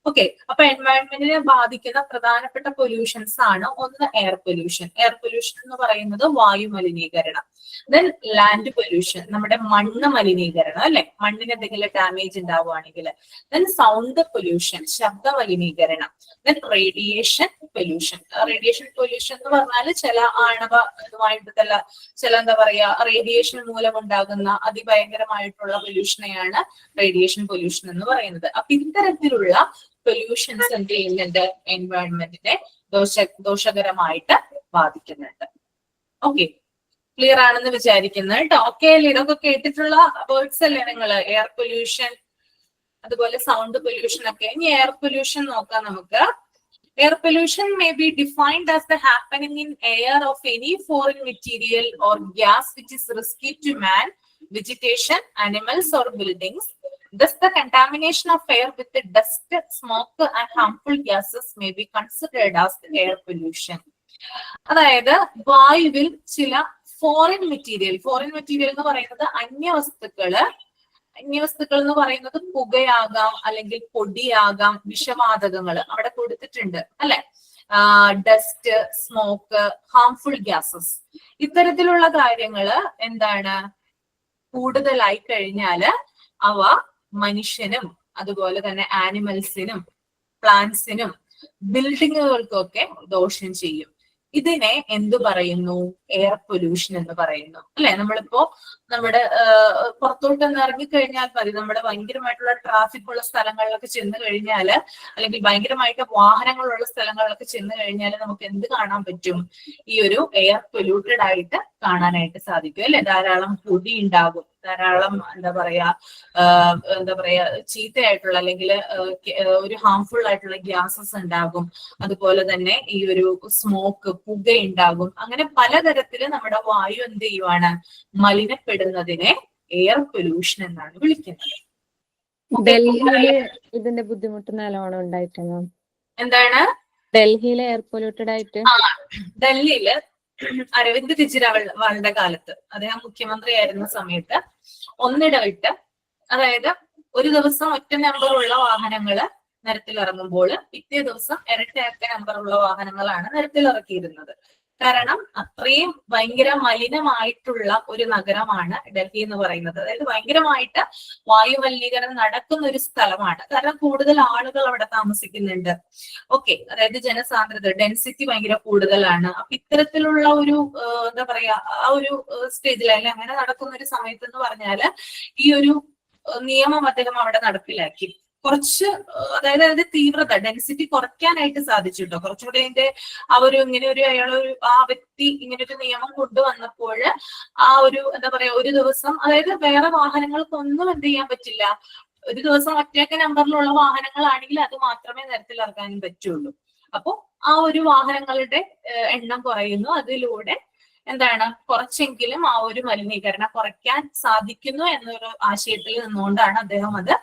Okay, അപ്പൊ എൻവയൺമെന്റിനെ ബാധിക്കുന്ന പ്രധാനപ്പെട്ട പൊല്യൂഷൻസ് ആണ് ഒന്ന് എയർ പൊല്യൂഷൻ. എയർ പൊല്യൂഷൻ എന്ന് പറയുന്നത് വായു മലിനീകരണം. ദെൻ ലാൻഡ് പൊല്യൂഷൻ, നമ്മുടെ മണ്ണ് മലിനീകരണം, അല്ലെ, മണ്ണിന് എന്തെങ്കിലും ഡാമേജ് ഉണ്ടാവുകയാണെങ്കിൽ. ദെൻ സൗണ്ട് പൊല്യൂഷൻ, ശബ്ദ മലിനീകരണം. Then radiation pollution. Radiation pollution എന്ന് പറഞ്ഞാൽ ചില ആണവ ഇതുമായിട്ടുള്ള ചില എന്താ പറയാ റേഡിയേഷൻ മൂലം ഉണ്ടാകുന്ന അതിഭയങ്കരമായിട്ടുള്ള പൊല്യൂഷനെയാണ് റേഡിയേഷൻ പൊല്യൂഷൻ എന്ന് പറയുന്നത്. അപ്പൊ ഇത്തരത്തിലുള്ള പൊല്യൂഷൻസ് എന്ത് ചെയ്യുന്നുണ്ട്, എൻവയൺമെന്റിനെ ദോഷകരമായിട്ട് ബാധിക്കുന്നുണ്ട്. ഓക്കെ, ക്ലിയർ ആണെന്ന് വിചാരിക്കുന്നു കേട്ടോ. ഓക്കെ, ഇതൊക്കെ കേട്ടിട്ടുള്ള വേർഡ്സ് അല്ലേ നിങ്ങൾ? എയർ പൊല്യൂഷൻ, അതുപോലെ സൗണ്ട് പൊല്യൂഷൻ ഒക്കെ. ഇനി എയർ പൊല്യൂഷൻ നോക്കാം നമുക്ക്. Air pollution may be defined as the happening in air of any foreign material or gas which is risky to man, vegetation, animals or buildings. Thus, the contamination of air with the dust, smoke and harmful gases may be considered as air pollution. അതായത് വായുവിൽ ചില foreign material എന്ന് പറയുന്നത് അന്യവസ്തുക്കൾ എന്ന് പറയുന്നത് പുകയാകാം, അല്ലെങ്കിൽ പൊടിയാകാം, വിഷവാതകങ്ങൾ അവിടെ കൊടുത്തിട്ടുണ്ട് അല്ലെ, ഡസ്റ്റ്, സ്മോക്ക്, ഹാംഫുൾ ഗ്യാസസ്. ഇത്തരത്തിലുള്ള കാര്യങ്ങള് എന്താണ് കൂടുതലായി കഴിഞ്ഞാല് അവ മനുഷ്യനും അതുപോലെ തന്നെ ആനിമൽസിനും പ്ലാന്റ്സിനും ബിൽഡിങ്ങുകൾക്കൊക്കെ ദോഷം ചെയ്യും. ഇതിനെ എന്തു പറയുന്നു? എയർ പൊല്യൂഷൻ എന്ന് പറയുന്നു അല്ലെ. നമ്മളിപ്പോ നമ്മുടെ പുറത്തോട്ടൊന്ന് ഇറങ്ങിക്കഴിഞ്ഞാൽ മതി, നമ്മുടെ ഭയങ്കരമായിട്ടുള്ള ട്രാഫിക് ഉള്ള സ്ഥലങ്ങളിലൊക്കെ ചെന്ന് കഴിഞ്ഞാല്, അല്ലെങ്കിൽ ഭയങ്കരമായിട്ട് വാഹനങ്ങളുള്ള സ്ഥലങ്ങളിലൊക്കെ ചെന്ന് കഴിഞ്ഞാൽ നമുക്ക് എന്ത് കാണാൻ പറ്റും? ഈ ഒരു എയർ പൊല്യൂട്ടഡ് ആയിട്ട് കാണാനായിട്ട് സാധിക്കും അല്ലെ. ധാരാളം പൊടി ഉണ്ടാകും, ധാരാളം എന്താ പറയാ ചീത്തയായിട്ടുള്ള അല്ലെങ്കിൽ ഒരു ഹാംഫുൾ ആയിട്ടുള്ള ഗ്യാസസ് ഉണ്ടാകും. അതുപോലെ തന്നെ ഈ ഒരു സ്മോക്ക്, പുക ഉണ്ടാകും. അങ്ങനെ പലതരത്തില് നമ്മുടെ വായു എന്ത് ചെയ്യുവാണ്? മലിനപ്പെടുന്നതിനെ എയർ പൊല്യൂഷൻ എന്നാണ് വിളിക്കുന്നത്. ഡൽഹിയില് ഇതിന്റെ ബുദ്ധിമുട്ട് നല്ലോണം ഉണ്ടായിട്ടുണ്ട്. എന്താണ്? ഡൽഹിയിലെ എയർ പൊല്യൂട്ടഡ് ആയിട്ട്. ഡൽഹിയില് അരവിന്ദ് കെജ്രിവാളിന്റെ കാലത്ത്, അദ്ദേഹം മുഖ്യമന്ത്രിയായിരുന്ന സമയത്ത് ഒന്നിടവിട്ട്, അതായത് ഒരു ദിവസം ഒറ്റ നമ്പറുള്ള വാഹനങ്ങള് നിരത്തിലിറങ്ങുമ്പോൾ പിറ്റേ ദിവസം ഇരട്ട നമ്പറുള്ള വാഹനങ്ങളാണ് നിരത്തിലിറക്കിയിരുന്നത്. കാരണം അത്രയും ഭയങ്കര മലിനമായിട്ടുള്ള ഒരു നഗരമാണ് ഡൽഹി എന്ന് പറയുന്നത്. അതായത് ഭയങ്കരമായിട്ട് വായു മലിനീകരണം നടക്കുന്ന ഒരു സ്ഥലമാണ്. കാരണം കൂടുതൽ ആളുകൾ അവിടെ താമസിക്കുന്നുണ്ട്. ഓക്കെ, അതായത് ജനസാന്ദ്രത, ഡെൻസിറ്റി ഭയങ്കര കൂടുതലാണ്. അപ്പൊ ഇത്തരത്തിലുള്ള ഒരു എന്താ പറയാ ആ ഒരു സ്റ്റേജിൽ അല്ലെ അങ്ങനെ നടക്കുന്ന ഒരു സമയത്ത് എന്ന് പറഞ്ഞാല് ഈ ഒരു നിയമം അദ്ദേഹം അവിടെ നടപ്പിലാക്കി. കുറച്ച് അതായത് അതിന്റെ തീവ്രത, ഡെൻസിറ്റി കുറയ്ക്കാനായിട്ട് സാധിച്ചു കേട്ടോ. കുറച്ചുകൂടി അതിന്റെ ആ ഒരു ഇങ്ങനെ ഒരു ആ വ്യക്തി ഇങ്ങനെ ഒരു നിയമം കൊണ്ടുവന്നപ്പോൾ ആ ഒരു എന്താ പറയാ ഒരു ദിവസം, അതായത് വേറെ വാഹനങ്ങൾക്കൊന്നും എന്ത് ചെയ്യാൻ പറ്റില്ല. ഒരു ദിവസം ഒറ്റയ്ക്ക് നമ്പറിലുള്ള വാഹനങ്ങളാണെങ്കിൽ അത് മാത്രമേ നിരത്തിലിറക്കാനും പറ്റുള്ളൂ. അപ്പോ ആ ഒരു വാഹനങ്ങളുടെ എണ്ണം കുറയുന്നു. അതിലൂടെ എന്താണ് കുറച്ചെങ്കിലും ആ ഒരു മലിനീകരണം കുറയ്ക്കാൻ സാധിക്കുന്നു എന്നൊരു ആശയത്തിൽ നിന്നുകൊണ്ടാണ് അദ്ദേഹം അത്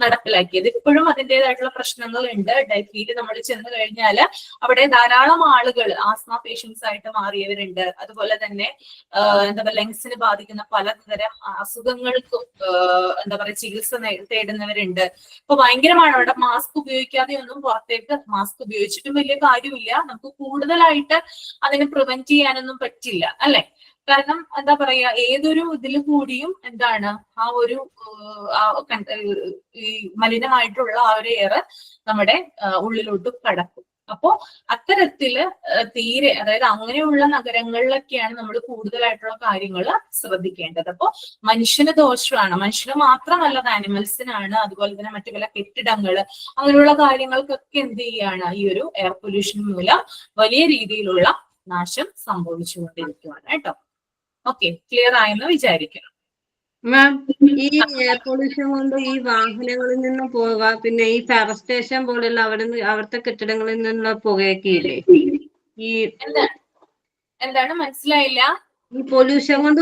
നടപ്പിലാക്കിയത്. ഇപ്പോഴും അതിൻ്റെതായിട്ടുള്ള പ്രശ്നങ്ങൾ ഉണ്ട്. ഡൽഹിയിൽ നമ്മൾ ചെന്ന് കഴിഞ്ഞാൽ അവിടെ ധാരാളം ആളുകൾ ആസ്മ പേഷ്യൻസ് ആയിട്ട് മാറിയവരുണ്ട്. അതുപോലെ തന്നെ എന്താ പറയുക ലങ്സിന് ബാധിക്കുന്ന പലതരം അസുഖങ്ങൾക്കും എന്താ പറയുക ചികിത്സ തേടുന്നവരുണ്ട്. ഇപ്പൊ ഭയങ്കരമാണ് അവിടെ മാസ്ക് ഉപയോഗിക്കാതെ ഒന്നും പുറത്തേക്ക്, മാസ്ക് ഉപയോഗിച്ചിട്ടും വലിയ കാര്യമില്ല, നമുക്ക് കൂടുതലായിട്ട് അതിനെ പ്രിവെന്റ് ചെയ്യാനൊന്നും പറ്റില്ല അല്ലെ. കാരണം എന്താ പറയാ ഏതൊരു ഇതിൽ കൂടിയും എന്താണ് ആ ഒരു ഈ മലിനമായിട്ടുള്ള ആ ഒരു എയർ നമ്മുടെ ഉള്ളിലോട്ട് കടക്കും. അപ്പോ അത്തരത്തില് തീരെ അതായത് അങ്ങനെയുള്ള നഗരങ്ങളിലൊക്കെയാണ് നമ്മൾ കൂടുതലായിട്ടുള്ള കാര്യങ്ങൾ ശ്രദ്ധിക്കേണ്ടത്. അപ്പോ മനുഷ്യന് ദോഷമാണ്, മനുഷ്യന് മാത്രമല്ല ആനിമൽസിനാണ്. അതുപോലെ തന്നെ മറ്റു പല കെട്ടിടങ്ങള് അങ്ങനെയുള്ള കാര്യങ്ങൾക്കൊക്കെ എന്ത് ചെയ്യാണ് ഈ ഒരു എയർ പൊല്യൂഷൻ മൂലം വലിയ രീതിയിലുള്ള നാശം സംഭവിച്ചുകൊണ്ടിരിക്കുകയാണ് കേട്ടോ. ഓക്കെ, ക്ലിയർ ആയെന്ന് വിചാരിക്കുന്നു. മാം, ഈ എയർ പൊല്യൂഷൻ കൊണ്ട് ഈ വാഹനങ്ങളിൽ നിന്നും പോവുക, പിന്നെ ഈ ഫയർ സ്റ്റേഷൻ പോലെയുള്ള അവിടുത്തെ കെട്ടിടങ്ങളിൽ നിന്നുള്ള പുകയൊക്കെ ഇല്ലേ? ഈ എന്താണ് മനസ്സിലായില്ല? ഈ പൊല്യൂഷൻ കൊണ്ട്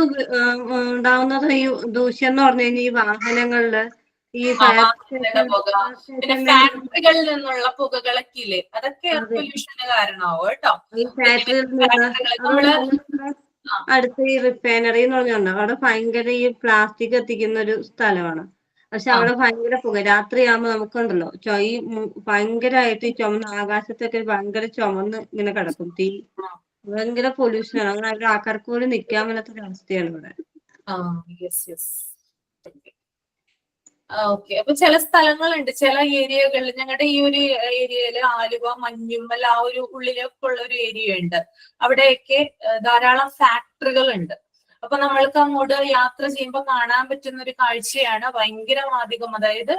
ഉണ്ടാവുന്നത് ഈ ദൂഷ്യം എന്ന് പറഞ്ഞു കഴിഞ്ഞാൽ ഈ വാഹനങ്ങളില് ഈ ഫയർ വാഹനത്തിന്റെ പുക, പിന്നെ ഫാക്ടറികളിൽ നിന്നുള്ള പുകകളൊക്കെ ഇല്ലേ, അതൊക്കെ എയർ പൊല്യൂഷന് കാരണമാവും കേട്ടോ. ഈ ഫാക്ടറിയിൽ നമ്മള് അടുത്ത് ഈ റിഫൈനറി എന്ന് പറഞ്ഞുണ്ടോ, അവിടെ ഭയങ്കര ഈ പ്ലാസ്റ്റിക് എത്തിക്കുന്ന ഒരു സ്ഥലമാണ്. പക്ഷെ അവിടെ ഭയങ്കര പുക, രാത്രിയാകുമ്പോ നമുക്കുണ്ടല്ലോ ഈ ഭയങ്കരമായിട്ട് ഈ ചുമന്ന ആകാശത്തൊക്കെ ഭയങ്കര ചുമന്ന് ഇങ്ങനെ കിടക്കും തീ. ഭയങ്കര പൊല്യൂഷനാണ്. അങ്ങനെ അവിടെ ആൾക്കാർക്ക് പോലും നിൽക്കാൻ പറ്റാത്തൊരു അവസ്ഥയാണ് ഇവിടെ. ഓക്കെ. അപ്പൊ ചില സ്ഥലങ്ങളുണ്ട്, ചില ഏരിയകളിൽ, ഞങ്ങളുടെ ഈ ഒരു ഏരിയയില് ആലുവ, മഞ്ഞുമ്മൽ ആ ഒരു ഉള്ളിലൊക്കെ ഉള്ള ഒരു ഏരിയ ഉണ്ട്. അവിടെയൊക്കെ ധാരാളം ഫാക്ടറികൾ ഉണ്ട്. അപ്പൊ നമ്മൾക്ക് അങ്ങോട്ട് യാത്ര ചെയ്യുമ്പോൾ കാണാൻ പറ്റുന്ന ഒരു കാഴ്ചയാണ് ഭയങ്കരമാധികം, അതായത്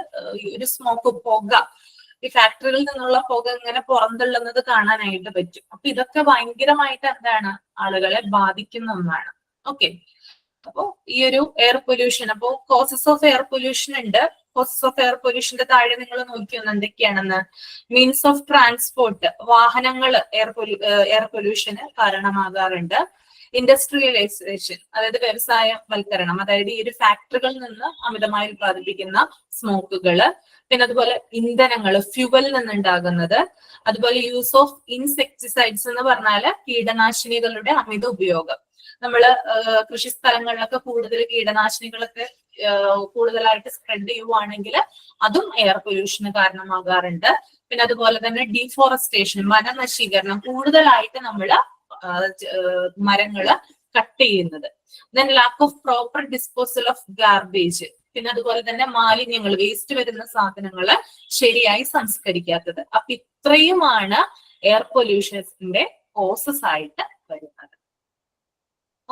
ഒരു സ്മോക്ക്, പുക, ഈ ഫാക്ടറികളിൽ നിന്നുള്ള പുക ഇങ്ങനെ പുറന്തള്ളുന്നത് കാണാനായിട്ട് പറ്റും. അപ്പൊ ഇതൊക്കെ ഭയങ്കരമായിട്ട് എന്താണ് ആളുകളെ ബാധിക്കുന്ന ഒന്നാണ്. ഓക്കെ. അപ്പോ ഈ ഒരു എയർ പൊല്യൂഷൻ, അപ്പോ കോസസ് ഓഫ് എയർ പൊല്യൂഷൻ ഉണ്ട്. കോസസ് ഓഫ് എയർ പൊല്യൂഷന്റെ താഴെ നിങ്ങൾ നോക്കിയൊന്ന് എന്തൊക്കെയാണെന്ന്. മീൻസ് ഓഫ് ട്രാൻസ്പോർട്ട്, വാഹനങ്ങൾ എയർ പൊല്യൂഷന് കാരണമാകാറുണ്ട്. ഇൻഡസ്ട്രിയലൈസേഷൻ, അതായത് വ്യവസായവൽക്കരണം, അതായത് ഈ ഒരു ഫാക്ടറികളിൽ നിന്ന് അമിതമായി ഉത്പാദിപ്പിക്കുന്ന സ്മോക്കുകള്, പിന്നെ അതുപോലെ ഇന്ധനങ്ങൾ, ഫ്യൂവലിൽ നിന്നുണ്ടാകുന്നത്, അതുപോലെ യൂസ് ഓഫ് ഇൻസെക്ടിസൈഡ്സ് എന്ന് പറഞ്ഞാല് കീടനാശിനികളുടെ അമിത ഉപയോഗം. നമ്മള് കൃഷി സ്ഥലങ്ങളിലൊക്കെ കൂടുതൽ കീടനാശിനികളൊക്കെ കൂടുതലായിട്ട് സ്പ്രെഡ് ചെയ്യുവാണെങ്കിൽ അതും എയർ പൊല്യൂഷന് കാരണമാകാറുണ്ട്. പിന്നെ അതുപോലെ തന്നെ ഡീഫോറസ്റ്റേഷൻ, വനനശീകരണം, കൂടുതലായിട്ട് നമ്മള് മരങ്ങള് കട്ട് ചെയ്യുന്നത്. Then lack of proper disposal of garbage, പിന്നെ അതുപോലെ തന്നെ മാലിന്യങ്ങൾ, വേസ്റ്റ് വരുന്ന സാധനങ്ങള് ശരിയായി സംസ്കരിക്കാത്തത്. അപ്പൊ ഇത്രയുമാണ് എയർ പൊല്യൂഷന്റെ കോസസ് ആയിട്ട് വരുന്നത്.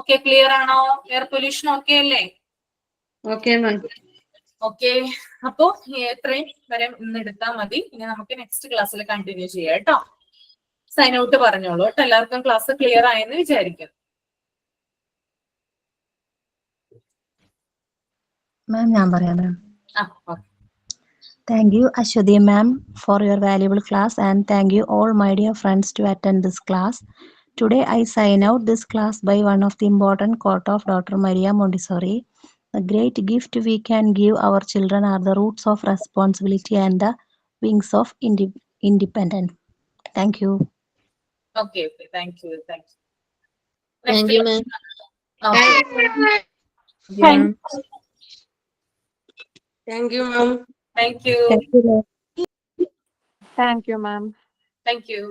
ഓക്കെ, ക്ലിയർ ആണോ? എയർ പൊല്യൂഷൻ ഓക്കെ അല്ലേ? Okay ma'am. ഓക്കെ. അപ്പോ എത്രയും വരെ ഇന്ന് എടുത്താൽ മതി. ഇനി നമുക്ക് നെക്സ്റ്റ് ക്ലാസ്സിൽ കണ്ടിന്യൂ ചെയ്യാം കേട്ടോ. സൈൻ ഔട്ട് പറഞ്ഞോളൂ കേട്ടോ. എല്ലാവർക്കും ക്ലാസ് ക്ലിയർ ആയെന്ന് വിചാരിക്കും. മാം ഞാൻ പറയാം മാം. Okay. Thank you, Ashwati ma'am, for your valuable class, and thank you all my dear friends to attend this class. Today I sign out this class by one of the important quote of Dr. Maria Montessori. The great gift we can give our children are the roots of responsibility and the wings of independence. Thank you. Okay. Thank you. Thank you, ma'am. Okay. Thank you, ma'am. Thank you. Thank you, ma'am. Thank you.